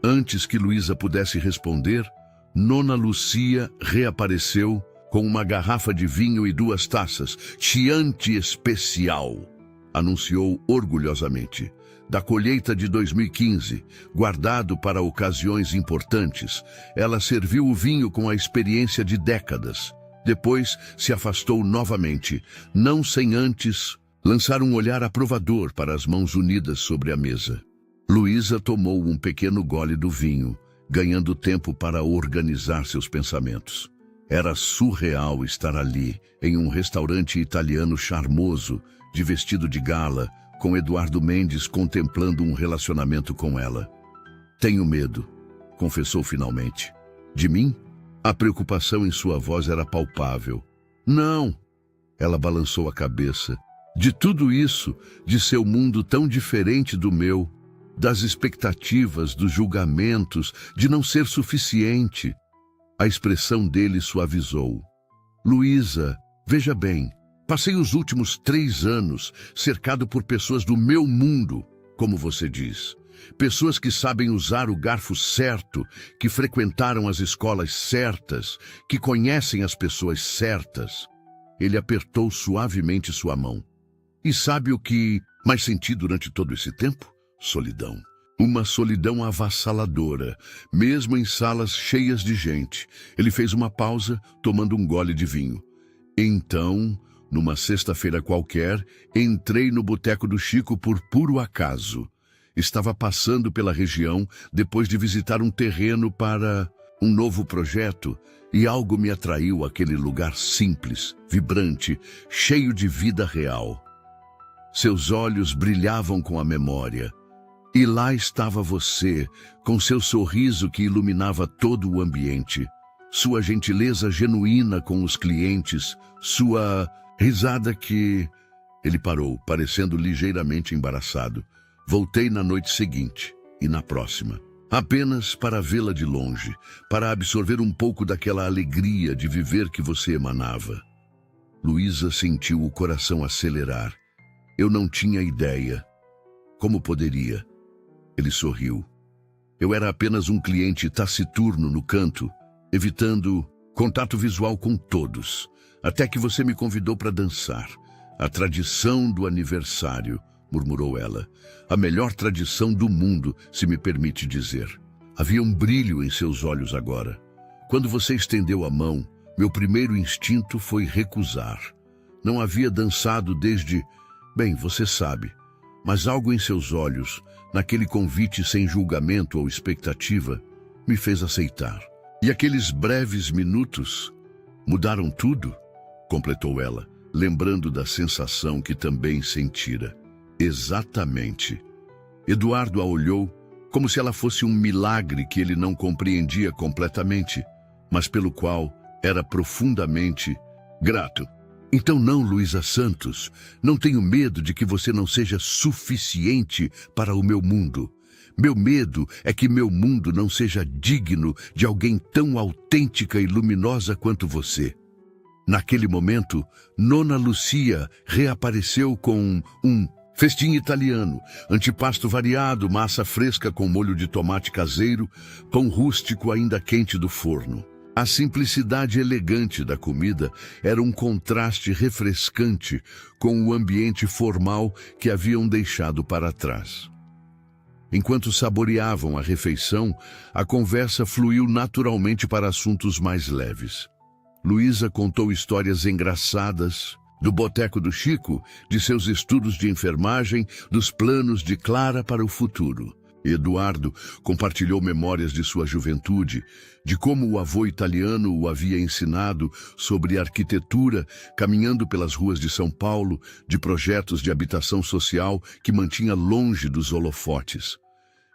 Antes que Luísa pudesse responder, Nona Lucia reapareceu com uma garrafa de vinho e 2 taças. "Chianti especial", anunciou orgulhosamente. "Da colheita de 2015, guardado para ocasiões importantes." Ela serviu o vinho com a experiência de décadas. Depois se afastou novamente, não sem antes lançar um olhar aprovador para as mãos unidas sobre a mesa. Luísa tomou um pequeno gole do vinho, ganhando tempo para organizar seus pensamentos. Era surreal estar ali, em um restaurante italiano charmoso, de vestido de gala, com Eduardo Mendes contemplando um relacionamento com ela. "Tenho medo", confessou finalmente. "De mim?" A preocupação em sua voz era palpável. "Não." Ela balançou a cabeça. De tudo isso, de seu mundo tão diferente do meu, das expectativas, dos julgamentos, de não ser suficiente. A expressão dele suavizou. Luísa, veja bem, passei os últimos 3 anos cercado por pessoas do meu mundo, como você diz. Pessoas que sabem usar o garfo certo, que frequentaram as escolas certas, que conhecem as pessoas certas. Ele apertou suavemente sua mão. E sabe o que mais senti durante todo esse tempo? Solidão. Uma solidão avassaladora, mesmo em salas cheias de gente. Ele fez uma pausa, tomando um gole de vinho. Então, numa sexta-feira qualquer, entrei no Boteco do Chico por puro acaso. Estava passando pela região depois de visitar um terreno para um novo projeto e algo me atraiu àquele lugar simples, vibrante, cheio de vida real. Seus olhos brilhavam com a memória. E lá estava você, com seu sorriso que iluminava todo o ambiente. Sua gentileza genuína com os clientes, sua risada que... Ele parou, parecendo ligeiramente embaraçado. Voltei na noite seguinte e na próxima. Apenas para vê-la de longe, para absorver um pouco daquela alegria de viver que você emanava. Luísa sentiu o coração acelerar. Eu não tinha ideia. Como poderia? Ele sorriu. Eu era apenas um cliente taciturno no canto, evitando contato visual com todos, até que você me convidou para dançar. A tradição do aniversário, murmurou ela. A melhor tradição do mundo, se me permite dizer. Havia um brilho em seus olhos agora. Quando você estendeu a mão, meu primeiro instinto foi recusar. Não havia dançado desde... Bem, você sabe, mas algo em seus olhos, naquele convite sem julgamento ou expectativa, me fez aceitar. E aqueles breves minutos mudaram tudo, completou ela, lembrando da sensação que também sentira. Exatamente. Eduardo a olhou como se ela fosse um milagre que ele não compreendia completamente, mas pelo qual era profundamente grato. Então não, Luísa Santos, não tenho medo de que você não seja suficiente para o meu mundo. Meu medo é que meu mundo não seja digno de alguém tão autêntica e luminosa quanto você. Naquele momento, Nona Lucia reapareceu com um festim italiano, antipasto variado, massa fresca com molho de tomate caseiro, pão rústico ainda quente do forno. A simplicidade elegante da comida era um contraste refrescante com o ambiente formal que haviam deixado para trás. Enquanto saboreavam a refeição, a conversa fluiu naturalmente para assuntos mais leves. Luísa contou histórias engraçadas do Boteco do Chico, de seus estudos de enfermagem, dos planos de Clara para o futuro. Eduardo compartilhou memórias de sua juventude, de como o avô italiano o havia ensinado sobre arquitetura, caminhando pelas ruas de São Paulo, de projetos de habitação social que mantinha longe dos holofotes.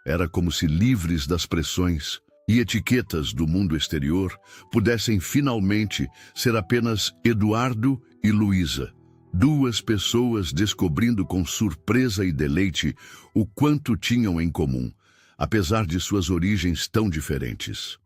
Era como se livres das pressões e etiquetas do mundo exterior pudessem finalmente ser apenas Eduardo e Luísa. Duas pessoas descobrindo com surpresa e deleite o quanto tinham em comum, apesar de suas origens tão diferentes.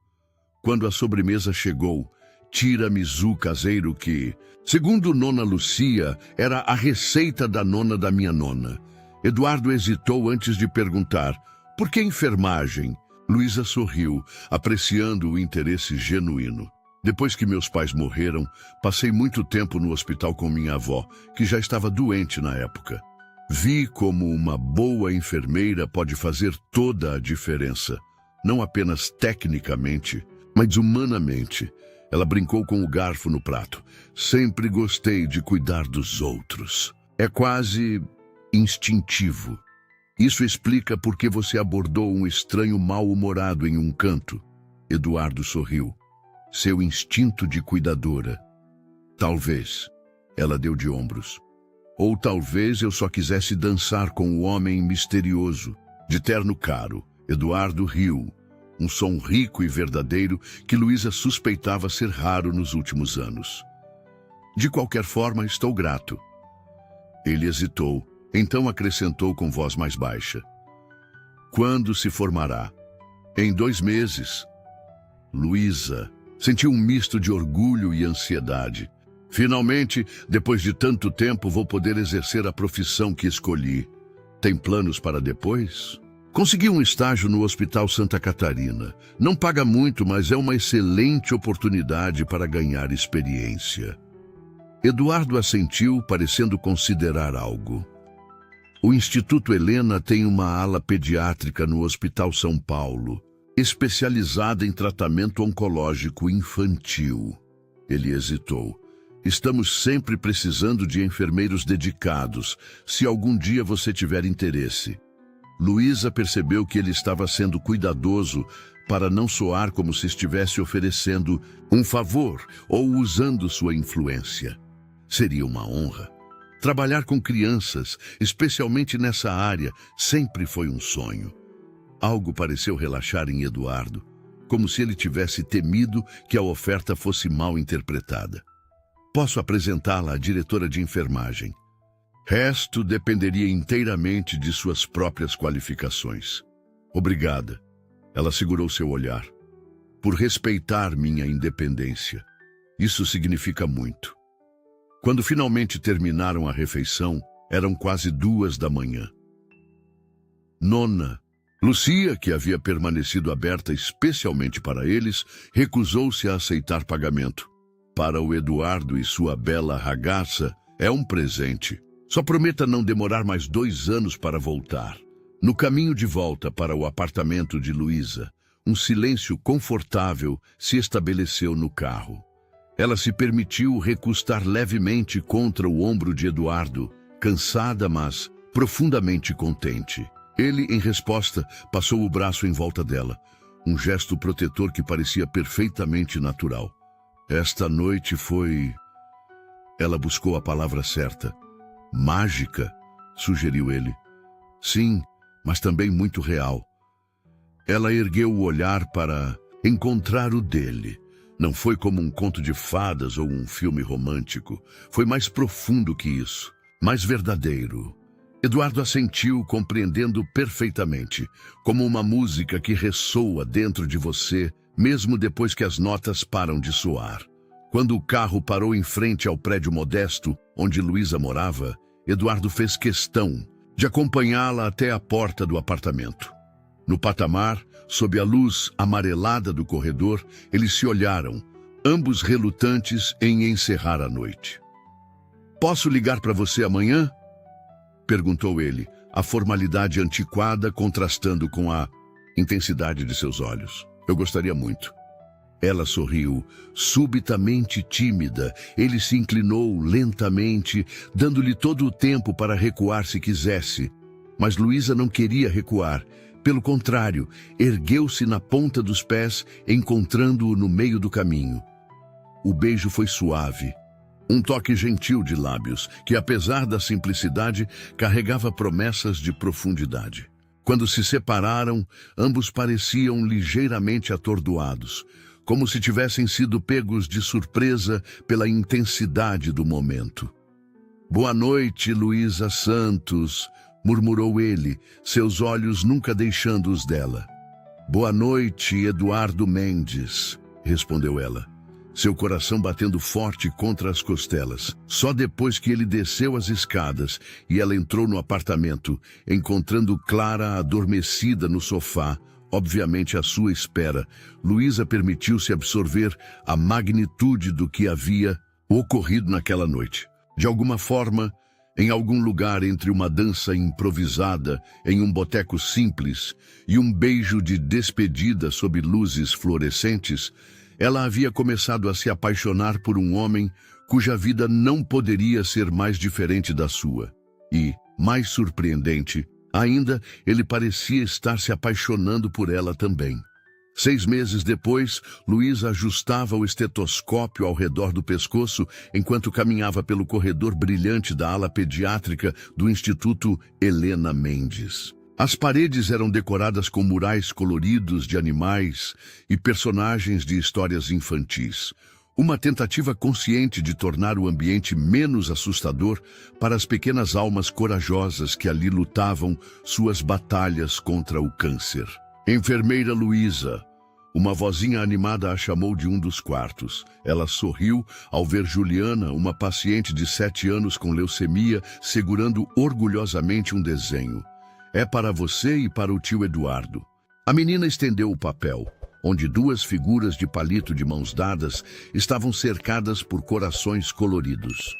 Quando a sobremesa chegou, tiramisu caseiro que, segundo Nona Lucia, era a receita da nona da minha nona. Eduardo hesitou antes de perguntar, por que enfermagem? Luísa sorriu, apreciando o interesse genuíno. Depois que meus pais morreram, passei muito tempo no hospital com minha avó, que já estava doente na época. Vi como uma boa enfermeira pode fazer toda a diferença, não apenas tecnicamente, mas humanamente. Ela brincou com o garfo no prato. Sempre gostei de cuidar dos outros. É quase instintivo. Isso explica por que você abordou um estranho mal-humorado em um canto. Eduardo sorriu. Seu instinto de cuidadora. Talvez. Ela deu de ombros. Ou talvez eu só quisesse dançar com o homem misterioso, de terno caro. Eduardo riu. Um som rico e verdadeiro que Luísa suspeitava ser raro nos últimos anos. De qualquer forma, estou grato. Ele hesitou, então acrescentou com voz mais baixa. Quando se formará? Em 2 meses. Luísa sentiu um misto de orgulho e ansiedade. Finalmente, depois de tanto tempo, vou poder exercer a profissão que escolhi. Tem planos para depois? Consegui um estágio no Hospital Santa Catarina. Não paga muito, mas é uma excelente oportunidade para ganhar experiência. Eduardo assentiu, parecendo considerar algo. O Instituto Helena tem uma ala pediátrica no Hospital São Paulo, especializada em tratamento oncológico infantil. Ele hesitou. Estamos sempre precisando de enfermeiros dedicados, se algum dia você tiver interesse. Luísa percebeu que ele estava sendo cuidadoso para não soar como se estivesse oferecendo um favor ou usando sua influência. Seria uma honra. Trabalhar com crianças, especialmente nessa área, sempre foi um sonho. Algo pareceu relaxar em Eduardo, como se ele tivesse temido que a oferta fosse mal interpretada. Posso apresentá-la à diretora de enfermagem. Resto dependeria inteiramente de suas próprias qualificações. Obrigada. Ela segurou seu olhar. Por respeitar minha independência. Isso significa muito. Quando finalmente terminaram a refeição, eram quase 2 da manhã. Nona, Lucia, que havia permanecido aberta especialmente para eles, recusou-se a aceitar pagamento. Para o Eduardo e sua bela ragazza, é um presente. Só prometa não demorar mais 2 anos para voltar. No caminho de volta para o apartamento de Luísa, um silêncio confortável se estabeleceu no carro. Ela se permitiu recostar levemente contra o ombro de Eduardo, cansada, mas profundamente contente. Ele, em resposta, passou o braço em volta dela, um gesto protetor que parecia perfeitamente natural. Esta noite foi... Ela buscou a palavra certa. Mágica, sugeriu ele. Sim, mas também muito real. Ela ergueu o olhar para encontrar o dele. Não foi como um conto de fadas ou um filme romântico. Foi mais profundo que isso, mais verdadeiro. Eduardo assentiu, compreendendo perfeitamente, como uma música que ressoa dentro de você, mesmo depois que as notas param de soar. Quando o carro parou em frente ao prédio modesto, onde Luísa morava, Eduardo fez questão de acompanhá-la até a porta do apartamento. No patamar, sob a luz amarelada do corredor, eles se olharam, ambos relutantes em encerrar a noite. Posso ligar para você amanhã? Perguntou ele, a formalidade antiquada contrastando com a intensidade de seus olhos. Eu gostaria muito. Ela sorriu, subitamente tímida. Ele se inclinou lentamente, dando-lhe todo o tempo para recuar se quisesse. Mas Luísa não queria recuar. Pelo contrário, ergueu-se na ponta dos pés, encontrando-o no meio do caminho. O beijo foi suave, um toque gentil de lábios, que apesar da simplicidade, carregava promessas de profundidade. Quando se separaram, ambos pareciam ligeiramente atordoados, como se tivessem sido pegos de surpresa pela intensidade do momento. Boa noite, Luísa Santos, murmurou ele, seus olhos nunca deixando os dela. Boa noite, Eduardo Mendes, respondeu ela, seu coração batendo forte contra as costelas. Só depois que ele desceu as escadas e ela entrou no apartamento, encontrando Clara adormecida no sofá, obviamente à sua espera, Luísa permitiu-se absorver a magnitude do que havia ocorrido naquela noite. De alguma forma, em algum lugar entre uma dança improvisada em um boteco simples e um beijo de despedida sob luzes fluorescentes, ela havia começado a se apaixonar por um homem cuja vida não poderia ser mais diferente da sua. E, mais surpreendente, ainda ele parecia estar se apaixonando por ela também. 6 meses depois, Luísa ajustava o estetoscópio ao redor do pescoço enquanto caminhava pelo corredor brilhante da ala pediátrica do Instituto Helena Mendes. As paredes eram decoradas com murais coloridos de animais e personagens de histórias infantis. Uma tentativa consciente de tornar o ambiente menos assustador para as pequenas almas corajosas que ali lutavam suas batalhas contra o câncer. Enfermeira Luísa. Uma vozinha animada a chamou de um dos quartos. Ela sorriu ao ver Juliana, uma paciente de 7 anos com leucemia, segurando orgulhosamente um desenho. É para você e para o tio Eduardo. A menina estendeu o papel, onde 2 figuras de palito de mãos dadas estavam cercadas por corações coloridos.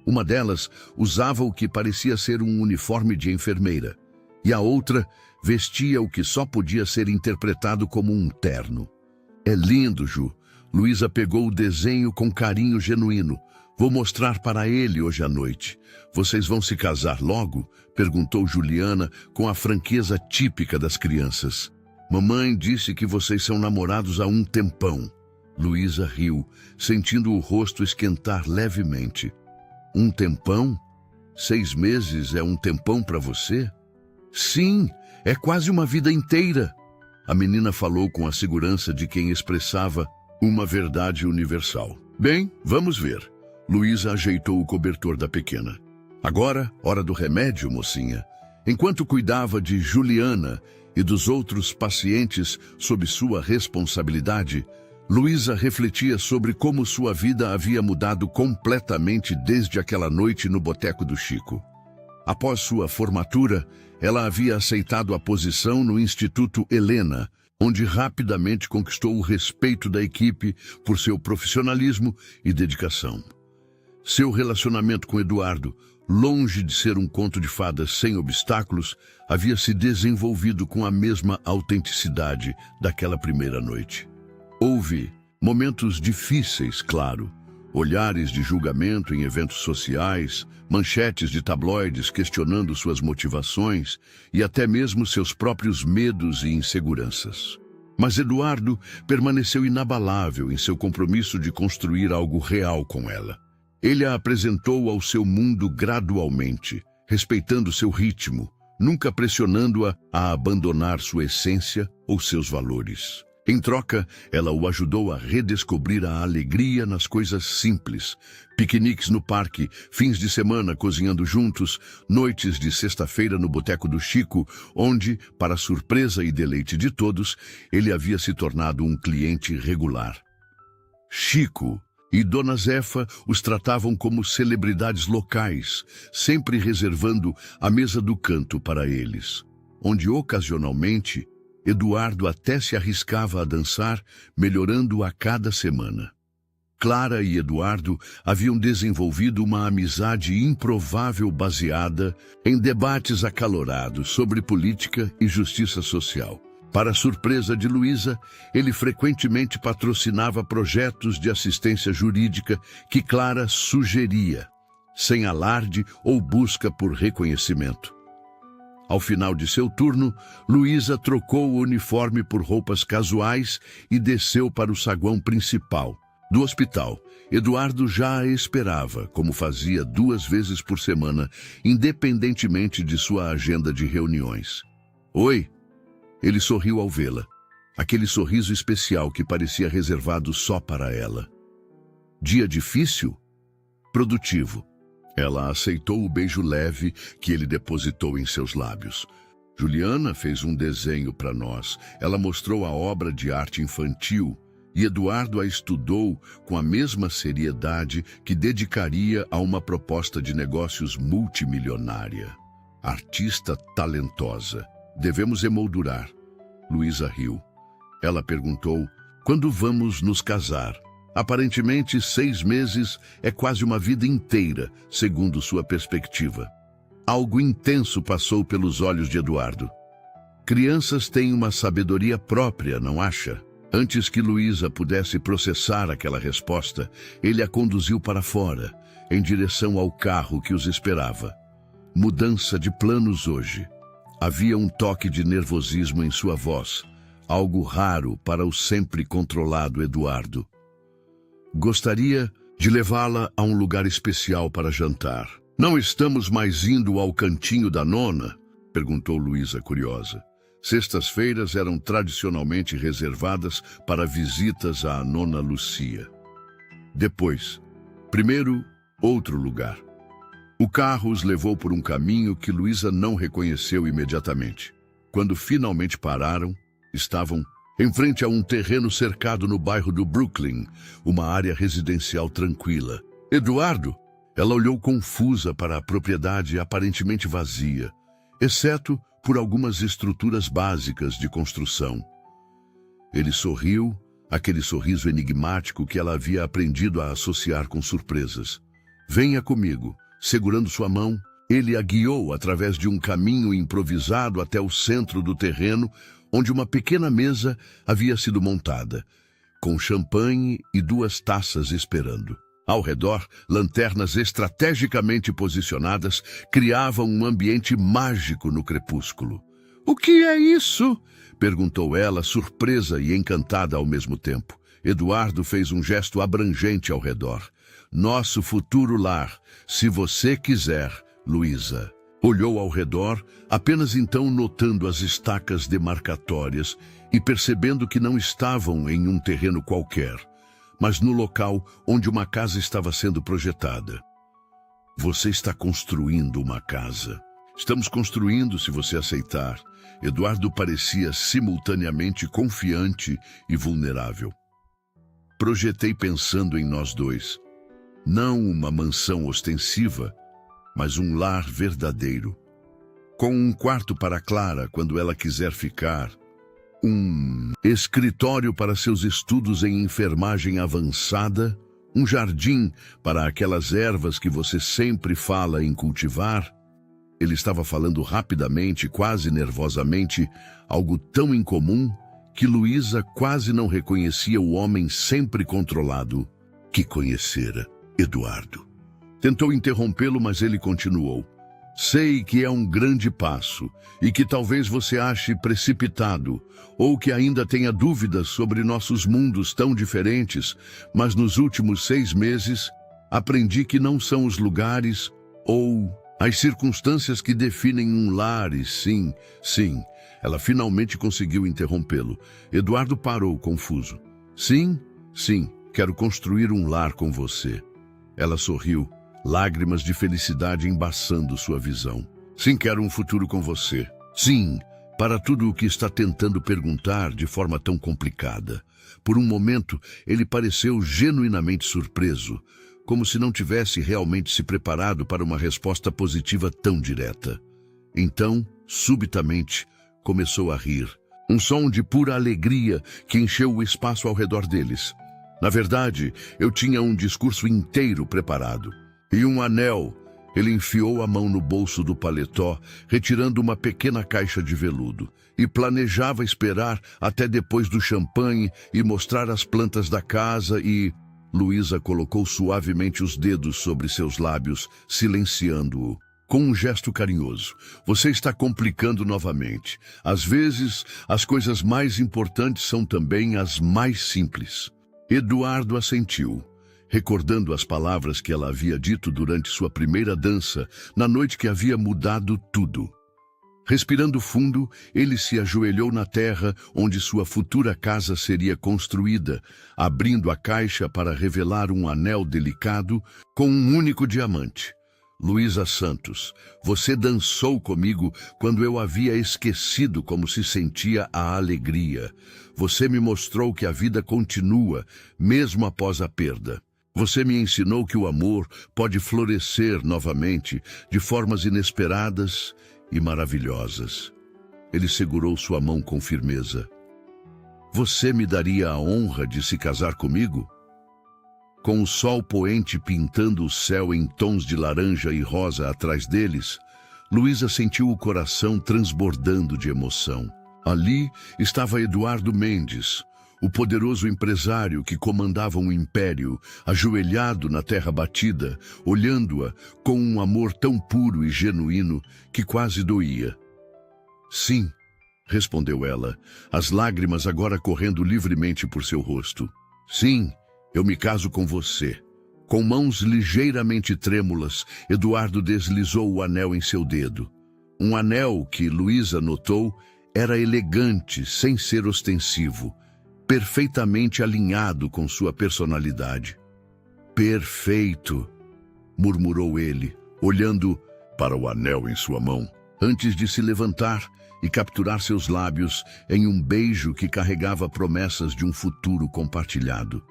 Uma delas usava o que parecia ser um uniforme de enfermeira, e a outra vestia o que só podia ser interpretado como um terno. É lindo, Ju. Luísa pegou o desenho com carinho genuíno. Vou mostrar para ele hoje à noite. Vocês vão se casar logo? Perguntou Juliana com a franqueza típica das crianças. Mamãe disse que vocês são namorados há um tempão. Luísa riu, sentindo o rosto esquentar levemente. Um tempão? 6 meses é um tempão para você? Sim, é quase uma vida inteira. A menina falou com a segurança de quem expressava uma verdade universal. Bem, vamos ver. Luísa ajeitou o cobertor da pequena. Agora, hora do remédio, mocinha. Enquanto cuidava de Juliana e dos outros pacientes sob sua responsabilidade, Luísa refletia sobre como sua vida havia mudado completamente desde aquela noite no boteco do Chico. Após sua formatura, ela havia aceitado a posição no Instituto Helena, onde rapidamente conquistou o respeito da equipe por seu profissionalismo e dedicação. Seu relacionamento com Eduardo, longe de ser um conto de fadas sem obstáculos, havia se desenvolvido com a mesma autenticidade daquela primeira noite. Houve momentos difíceis, claro, olhares de julgamento em eventos sociais, manchetes de tabloides questionando suas motivações e até mesmo seus próprios medos e inseguranças. Mas Eduardo permaneceu inabalável em seu compromisso de construir algo real com ela. Ele a apresentou ao seu mundo gradualmente, respeitando seu ritmo, nunca pressionando-a a abandonar sua essência ou seus valores. Em troca, ela o ajudou a redescobrir a alegria nas coisas simples. Piqueniques no parque, fins de semana cozinhando juntos, noites de sexta-feira no boteco do Chico, onde, para surpresa e deleite de todos, ele havia se tornado um cliente regular. Chico e Dona Zefa os tratavam como celebridades locais, sempre reservando a mesa do canto para eles, onde ocasionalmente Eduardo até se arriscava a dançar, melhorando a cada semana. Clara e Eduardo haviam desenvolvido uma amizade improvável baseada em debates acalorados sobre política e justiça social. Para surpresa de Luísa, ele frequentemente patrocinava projetos de assistência jurídica que Clara sugeria, sem alarde ou busca por reconhecimento. Ao final de seu turno, Luísa trocou o uniforme por roupas casuais e desceu para o saguão principal. Do hospital, Eduardo já a esperava, como fazia 2 vezes por semana, independentemente de sua agenda de reuniões. Oi! Ele sorriu ao vê-la, aquele sorriso especial que parecia reservado só para ela. Dia difícil? Produtivo. Ela aceitou o beijo leve que ele depositou em seus lábios. Juliana fez um desenho para nós. Ela mostrou a obra de arte infantil e Eduardo a estudou com a mesma seriedade que dedicaria a uma proposta de negócios multimilionária. Artista talentosa. Devemos emoldurar. Luísa riu. Ela perguntou, quando vamos nos casar? Aparentemente, 6 meses é quase uma vida inteira, segundo sua perspectiva. Algo intenso passou pelos olhos de Eduardo. Crianças têm uma sabedoria própria, não acha? Antes que Luísa pudesse processar aquela resposta, ele a conduziu para fora, em direção ao carro que os esperava. Mudança de planos hoje. Havia um toque de nervosismo em sua voz, algo raro para o sempre controlado Eduardo. Gostaria de levá-la a um lugar especial para jantar. Não estamos mais indo ao cantinho da nona? Perguntou Luísa curiosa. Sextas-feiras eram tradicionalmente reservadas para visitas à nona Lucia. Depois, primeiro, outro lugar. O carro os levou por um caminho que Luísa não reconheceu imediatamente. Quando finalmente pararam, estavam em frente a um terreno cercado no bairro do Brooklyn, uma área residencial tranquila. Eduardo? Ela olhou confusa para a propriedade aparentemente vazia, exceto por algumas estruturas básicas de construção. Ele sorriu, aquele sorriso enigmático que ela havia aprendido a associar com surpresas. Venha comigo. Segurando sua mão, ele a guiou através de um caminho improvisado até o centro do terreno, onde uma pequena mesa havia sido montada, com champanhe e 2 taças esperando. Ao redor, lanternas estrategicamente posicionadas criavam um ambiente mágico no crepúsculo. "O que é isso?" perguntou ela, surpresa e encantada ao mesmo tempo. Eduardo fez um gesto abrangente ao redor. "Nosso futuro lar, se você quiser, Luísa." Olhou ao redor, apenas então notando as estacas demarcatórias e percebendo que não estavam em um terreno qualquer, mas no local onde uma casa estava sendo projetada. "Você está construindo uma casa." "Estamos construindo, se você aceitar." Eduardo parecia simultaneamente confiante e vulnerável. "Projetei pensando em nós dois. Não uma mansão ostensiva, mas um lar verdadeiro. Com um quarto para Clara quando ela quiser ficar. Um escritório para seus estudos em enfermagem avançada. Um jardim para aquelas ervas que você sempre fala em cultivar." Ele estava falando rapidamente, quase nervosamente, algo tão incomum que Luísa quase não reconhecia o homem sempre controlado que conhecera. Eduardo. Tentou interrompê-lo, mas ele continuou. "Sei que é um grande passo e que talvez você ache precipitado ou que ainda tenha dúvidas sobre nossos mundos tão diferentes, mas nos últimos 6 meses aprendi que não são os lugares ou as circunstâncias que definem um lar e sim. Ela finalmente conseguiu interrompê-lo. Eduardo parou, confuso. Sim, quero construir um lar com você." Ela sorriu, lágrimas de felicidade embaçando sua visão. "Sim, quero um futuro com você. Sim, para tudo o que está tentando perguntar de forma tão complicada." Por um momento, ele pareceu genuinamente surpreso, como se não tivesse realmente se preparado para uma resposta positiva tão direta. Então, subitamente, começou a rir. Um som de pura alegria que encheu o espaço ao redor deles. "Na verdade, eu tinha um discurso inteiro preparado. E um anel." Ele enfiou a mão no bolso do paletó, retirando uma pequena caixa de veludo, e planejava esperar até depois do champanhe e mostrar as plantas da casa e... Luísa colocou suavemente os dedos sobre seus lábios, silenciando-o. Com um gesto carinhoso. "Você está complicando novamente. Às vezes, as coisas mais importantes são também as mais simples." Eduardo assentiu, recordando as palavras que ela havia dito durante sua primeira dança, na noite que havia mudado tudo. Respirando fundo, ele se ajoelhou na terra onde sua futura casa seria construída, abrindo a caixa para revelar um anel delicado com um único diamante. "Luísa Santos, você dançou comigo quando eu havia esquecido como se sentia a alegria. Você me mostrou que a vida continua, mesmo após a perda. Você me ensinou que o amor pode florescer novamente, de formas inesperadas e maravilhosas." Ele segurou sua mão com firmeza. "Você me daria a honra de se casar comigo?" Com o sol poente pintando o céu em tons de laranja e rosa atrás deles, Luísa sentiu o coração transbordando de emoção. Ali estava Eduardo Mendes, o poderoso empresário que comandava um império, ajoelhado na terra batida, olhando-a com um amor tão puro e genuíno que quase doía. "Sim", respondeu ela, as lágrimas agora correndo livremente por seu rosto. "Sim, eu me caso com você." Com mãos ligeiramente trêmulas, Eduardo deslizou o anel em seu dedo. Um anel que, Luísa notou, era elegante, sem ser ostensivo, perfeitamente alinhado com sua personalidade. Perfeito, murmurou ele, olhando para o anel em sua mão, antes de se levantar e capturar seus lábios em um beijo que carregava promessas de um futuro compartilhado.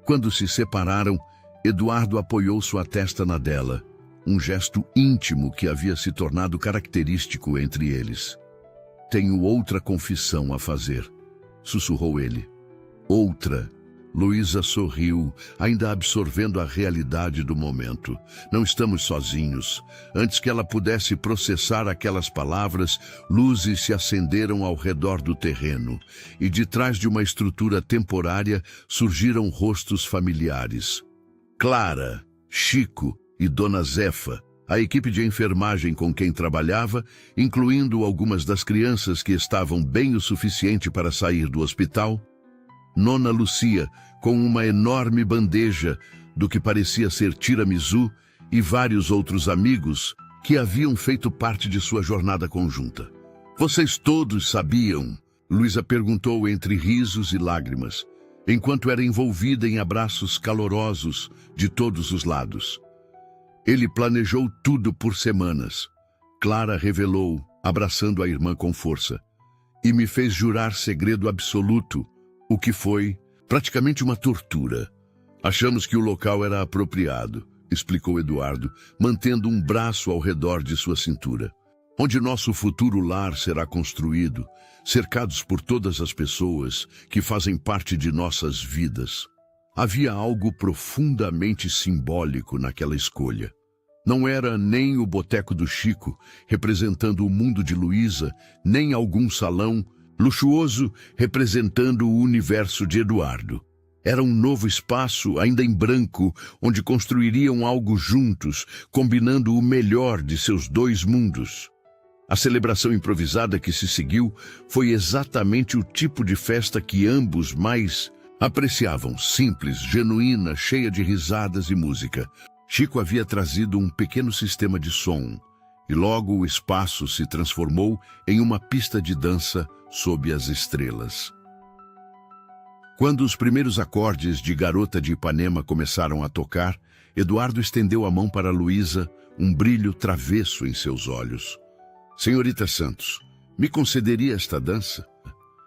Quando se separaram, Eduardo apoiou sua testa na dela, um gesto íntimo que havia se tornado característico entre eles. Tenho outra confissão a fazer, sussurrou ele. Outra. Luísa sorriu, ainda absorvendo a realidade do momento. Não estamos sozinhos. Antes que ela pudesse processar aquelas palavras, luzes se acenderam ao redor do terreno, e de trás de uma estrutura temporária surgiram rostos familiares. Clara, Chico e Dona Zefa, a equipe de enfermagem com quem trabalhava, incluindo algumas das crianças que estavam bem o suficiente para sair do hospital, Nona Lucia, com uma enorme bandeja do que parecia ser tiramisu, e vários outros amigos que haviam feito parte de sua jornada conjunta. Vocês todos sabiam? Luísa perguntou entre risos e lágrimas, enquanto era envolvida em abraços calorosos de todos os lados. Ele planejou tudo por semanas. Clara revelou, abraçando a irmã com força, e me fez jurar segredo absoluto, o que foi praticamente uma tortura. Achamos que o local era apropriado, explicou Eduardo, mantendo um braço ao redor de sua cintura. Onde nosso futuro lar será construído, cercados por todas as pessoas que fazem parte de nossas vidas. Havia algo profundamente simbólico naquela escolha. Não era nem o boteco do Chico, representando o mundo de Luísa, nem algum salão luxuoso representando o universo de Eduardo. Era um novo espaço, ainda em branco, onde construiriam algo juntos, combinando o melhor de seus dois mundos. A celebração improvisada que se seguiu foi exatamente o tipo de festa que ambos mais apreciavam, simples, genuína, cheia de risadas e música. Chico havia trazido um pequeno sistema de som, e logo o espaço se transformou em uma pista de dança sob as estrelas. Quando os primeiros acordes de Garota de Ipanema começaram a tocar, Eduardo estendeu a mão para Luísa, um brilho travesso em seus olhos. Senhorita Santos, me concederia esta dança?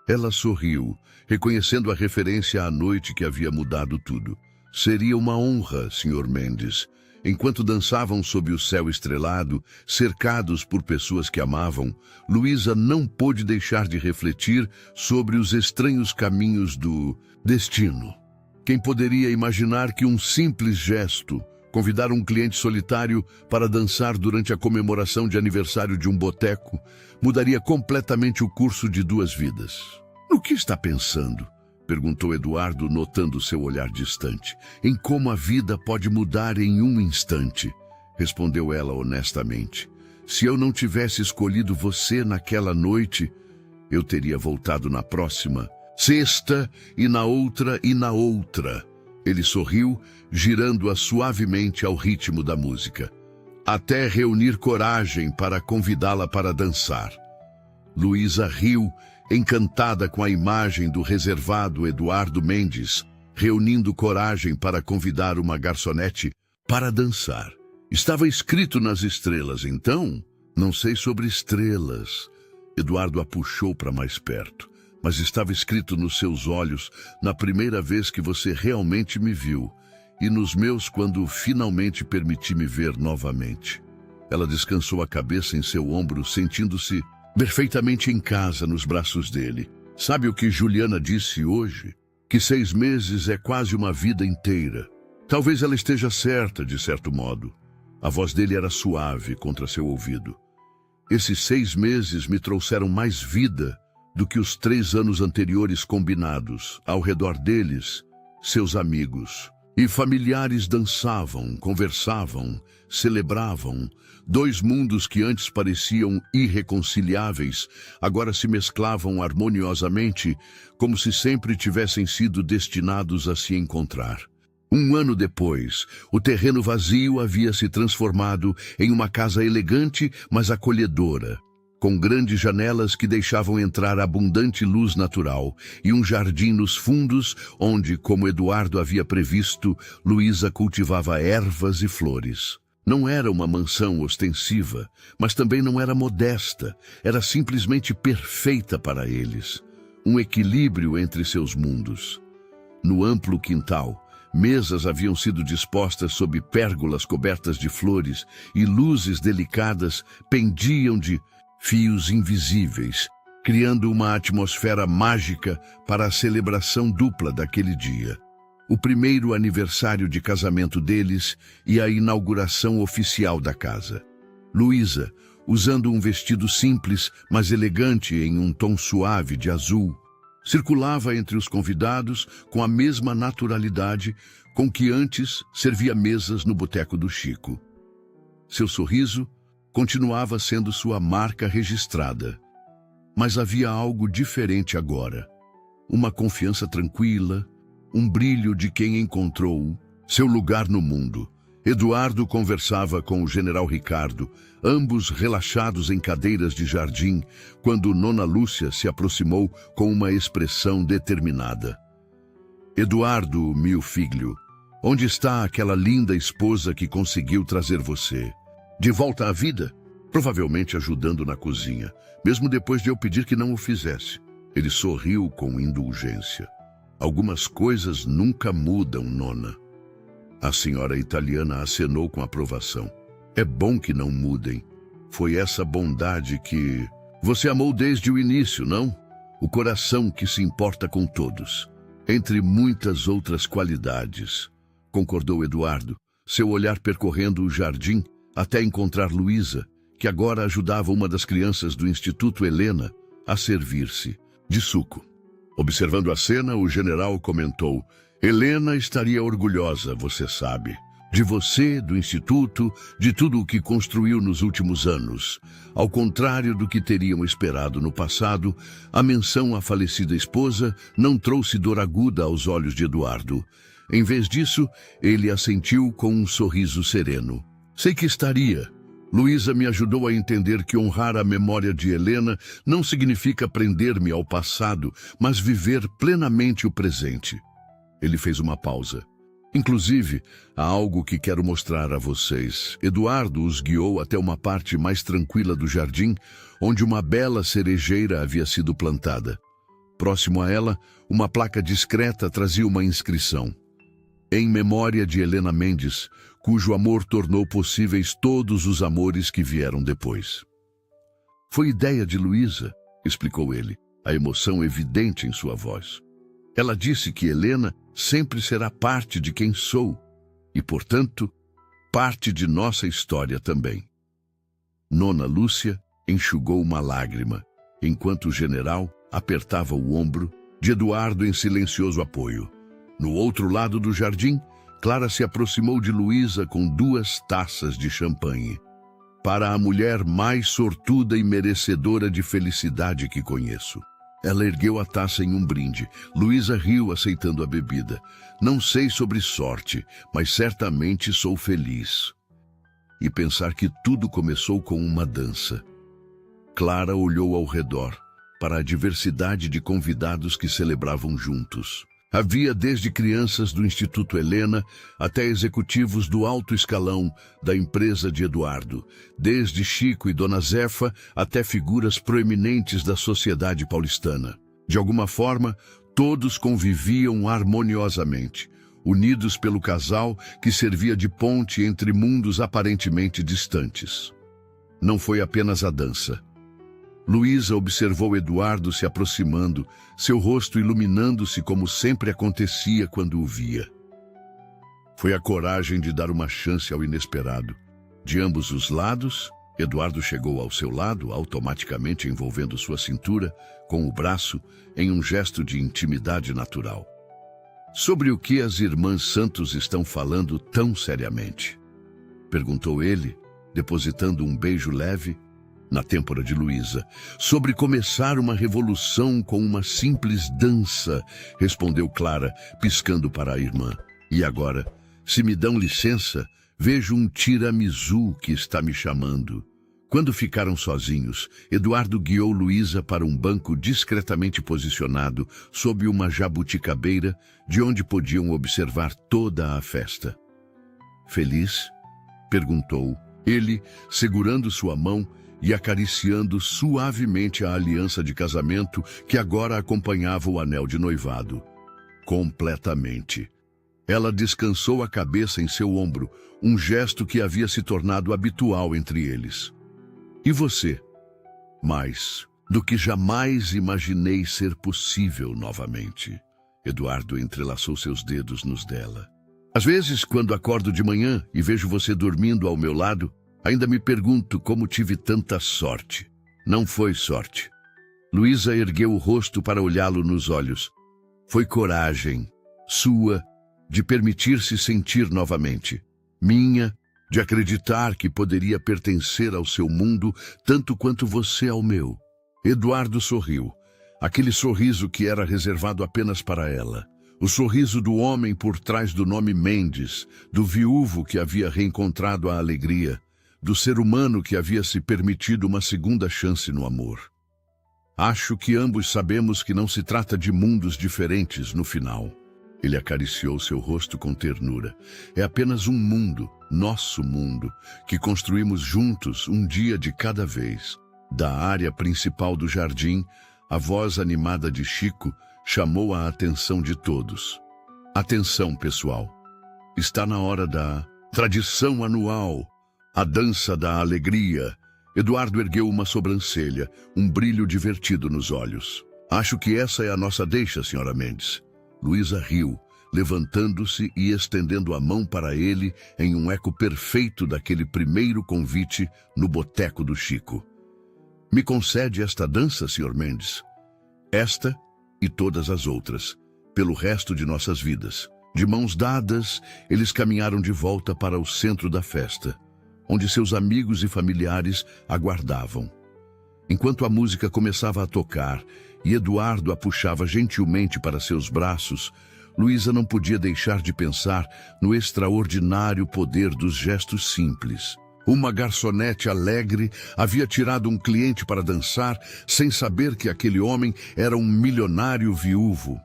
Ela sorriu, reconhecendo a referência à noite que havia mudado tudo. Seria uma honra, Sr. Mendes. Enquanto dançavam sob o céu estrelado, cercados por pessoas que amavam, Luísa não pôde deixar de refletir sobre os estranhos caminhos do destino. Quem poderia imaginar que um simples gesto, convidar um cliente solitário para dançar durante a comemoração de aniversário de um boteco, mudaria completamente o curso de duas vidas? No que está pensando? Perguntou Eduardo, notando seu olhar distante. Em como a vida pode mudar em um instante, respondeu ela honestamente. Se eu não tivesse escolhido você naquela noite, eu teria voltado na próxima, sexta, e na outra e na outra. Ele sorriu, girando-a suavemente ao ritmo da música, até reunir coragem para convidá-la para dançar. Luísa riu, encantada com a imagem do reservado Eduardo Mendes, reunindo coragem para convidar uma garçonete para dançar. Estava escrito nas estrelas, então? Não sei sobre estrelas. Eduardo a puxou para mais perto, mas estava escrito nos seus olhos na primeira vez que você realmente me viu, e nos meus quando finalmente permiti me ver novamente. Ela descansou a cabeça em seu ombro, sentindo-se perfeitamente em casa nos braços dele. Sabe o que Juliana disse hoje? Que 6 meses é quase uma vida inteira. Talvez ela esteja certa, de certo modo. A voz dele era suave contra seu ouvido. Esses 6 meses me trouxeram mais vida do que os 3 anos anteriores combinados. Ao redor deles, seus amigos e familiares dançavam, conversavam, celebravam. 2 mundos que antes pareciam irreconciliáveis, agora se mesclavam harmoniosamente, como se sempre tivessem sido destinados a se encontrar. 1 ano depois, o terreno vazio havia se transformado em uma casa elegante, mas acolhedora, com grandes janelas que deixavam entrar abundante luz natural e um jardim nos fundos onde, como Eduardo havia previsto, Luísa cultivava ervas e flores. Não era uma mansão ostensiva, mas também não era modesta, era simplesmente perfeita para eles. Um equilíbrio entre seus mundos. No amplo quintal, mesas haviam sido dispostas sob pérgolas cobertas de flores e luzes delicadas pendiam de fios invisíveis, criando uma atmosfera mágica para a celebração dupla daquele dia. O primeiro aniversário de casamento deles e a inauguração oficial da casa. Luísa, usando um vestido simples, mas elegante em um tom suave de azul, circulava entre os convidados com a mesma naturalidade com que antes servia mesas no boteco do Chico. Seu sorriso continuava sendo sua marca registrada. Mas havia algo diferente agora. Uma confiança tranquila, um brilho de quem encontrou seu lugar no mundo. Eduardo conversava com o general Ricardo, ambos relaxados em cadeiras de jardim, quando Nona Lúcia se aproximou com uma expressão determinada. Eduardo, meu filho, onde está aquela linda esposa que conseguiu trazer você? De volta à vida? Provavelmente ajudando na cozinha, mesmo depois de eu pedir que não o fizesse. Ele sorriu com indulgência. Algumas coisas nunca mudam, Nona. A senhora italiana acenou com aprovação. É bom que não mudem. Foi essa bondade que você amou desde o início, não? O coração que se importa com todos, entre muitas outras qualidades, concordou Eduardo, seu olhar percorrendo o jardim até encontrar Luísa, que agora ajudava uma das crianças do Instituto Helena a servir-se de suco. Observando a cena, o general comentou: Helena estaria orgulhosa, você sabe, de você, do Instituto, de tudo o que construiu nos últimos anos. Ao contrário do que teriam esperado no passado, a menção à falecida esposa não trouxe dor aguda aos olhos de Eduardo. Em vez disso, ele assentiu com um sorriso sereno. Sei que estaria. Luísa me ajudou a entender que honrar a memória de Helena não significa prender-me ao passado, mas viver plenamente o presente. Ele fez uma pausa. Inclusive, há algo que quero mostrar a vocês. Eduardo os guiou até uma parte mais tranquila do jardim, onde uma bela cerejeira havia sido plantada. Próximo a ela, uma placa discreta trazia uma inscrição. Em memória de Helena Mendes, cujo amor tornou possíveis todos os amores que vieram depois. Foi ideia de Luísa, explicou ele, a emoção evidente em sua voz. Ela disse que Helena sempre será parte de quem sou e, portanto, parte de nossa história também. Nona Lúcia enxugou uma lágrima, enquanto o general apertava o ombro de Eduardo em silencioso apoio. No outro lado do jardim, Clara se aproximou de Luísa com 2 taças de champanhe. Para a mulher mais sortuda e merecedora de felicidade que conheço. Ela ergueu a taça em um brinde. Luísa riu aceitando a bebida. Não sei sobre sorte, mas certamente sou feliz. E pensar que tudo começou com uma dança. Clara olhou ao redor, para a diversidade de convidados que celebravam juntos. Havia desde crianças do Instituto Helena até executivos do alto escalão da empresa de Eduardo, desde Chico e Dona Zefa até figuras proeminentes da sociedade paulistana. De alguma forma, todos conviviam harmoniosamente, unidos pelo casal que servia de ponte entre mundos aparentemente distantes. Não foi apenas a dança. Luísa observou Eduardo se aproximando, seu rosto iluminando-se como sempre acontecia quando o via. Foi a coragem de dar uma chance ao inesperado. De ambos os lados, Eduardo chegou ao seu lado, automaticamente envolvendo sua cintura, com o braço, em um gesto de intimidade natural. Sobre o que as irmãs Santos estão falando tão seriamente? Perguntou ele, depositando um beijo leve na têmpora de Luísa. Sobre começar uma revolução com uma simples dança, respondeu Clara, piscando para a irmã. E agora, se me dão licença, vejo um tiramisu que está me chamando. Quando ficaram sozinhos, Eduardo guiou Luísa para um banco discretamente posicionado sob uma jabuticabeira, de onde podiam observar toda a festa. Feliz? Perguntou, ele, segurando sua mão e acariciando suavemente a aliança de casamento que agora acompanhava o anel de noivado. Completamente. Ela descansou a cabeça em seu ombro, um gesto que havia se tornado habitual entre eles. E você? Mais do que jamais imaginei ser possível novamente. Eduardo entrelaçou seus dedos nos dela. Às vezes, quando acordo de manhã e vejo você dormindo ao meu lado, ainda me pergunto como tive tanta sorte. Não foi sorte. Luísa ergueu o rosto para olhá-lo nos olhos. Foi coragem, sua, de permitir-se sentir novamente. Minha, de acreditar que poderia pertencer ao seu mundo tanto quanto você ao meu. Eduardo sorriu. Aquele sorriso que era reservado apenas para ela. O sorriso do homem por trás do nome Mendes, do viúvo que havia reencontrado a alegria, do ser humano que havia se permitido uma segunda chance no amor. Acho que ambos sabemos que não se trata de mundos diferentes no final. Ele acariciou seu rosto com ternura. É apenas um mundo, nosso mundo, que construímos juntos um dia de cada vez. Da área principal do jardim, a voz animada de Chico chamou a atenção de todos. Atenção, pessoal. Está na hora da tradição anual, a dança da alegria. Eduardo ergueu uma sobrancelha, um brilho divertido nos olhos. Acho que essa é a nossa deixa, senhora Mendes. Luísa riu, levantando-se e estendendo a mão para ele em um eco perfeito daquele primeiro convite no boteco do Chico. Me concede esta dança, senhor Mendes? Esta e todas as outras, pelo resto de nossas vidas. De mãos dadas, eles caminharam de volta para o centro da festa, onde seus amigos e familiares aguardavam. Enquanto a música começava a tocar e Eduardo a puxava gentilmente para seus braços, Luísa não podia deixar de pensar no extraordinário poder dos gestos simples. Uma garçonete alegre havia tirado um cliente para dançar sem saber que aquele homem era um milionário viúvo.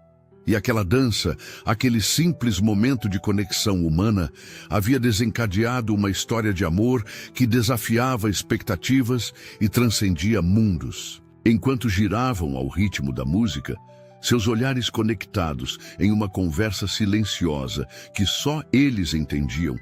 E aquela dança, aquele simples momento de conexão humana, havia desencadeado uma história de amor que desafiava expectativas e transcendia mundos. Enquanto giravam ao ritmo da música, seus olhares conectados em uma conversa silenciosa que só eles entendiam,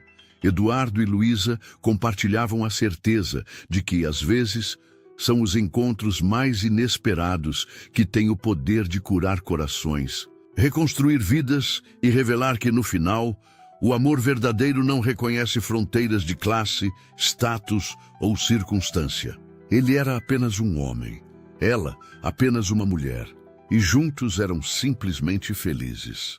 Eduardo e Luísa compartilhavam a certeza de que, às vezes, são os encontros mais inesperados que têm o poder de curar corações, reconstruir vidas e revelar que, no final, o amor verdadeiro não reconhece fronteiras de classe, status ou circunstância. Ele era apenas um homem, ela apenas uma mulher, e juntos eram simplesmente felizes.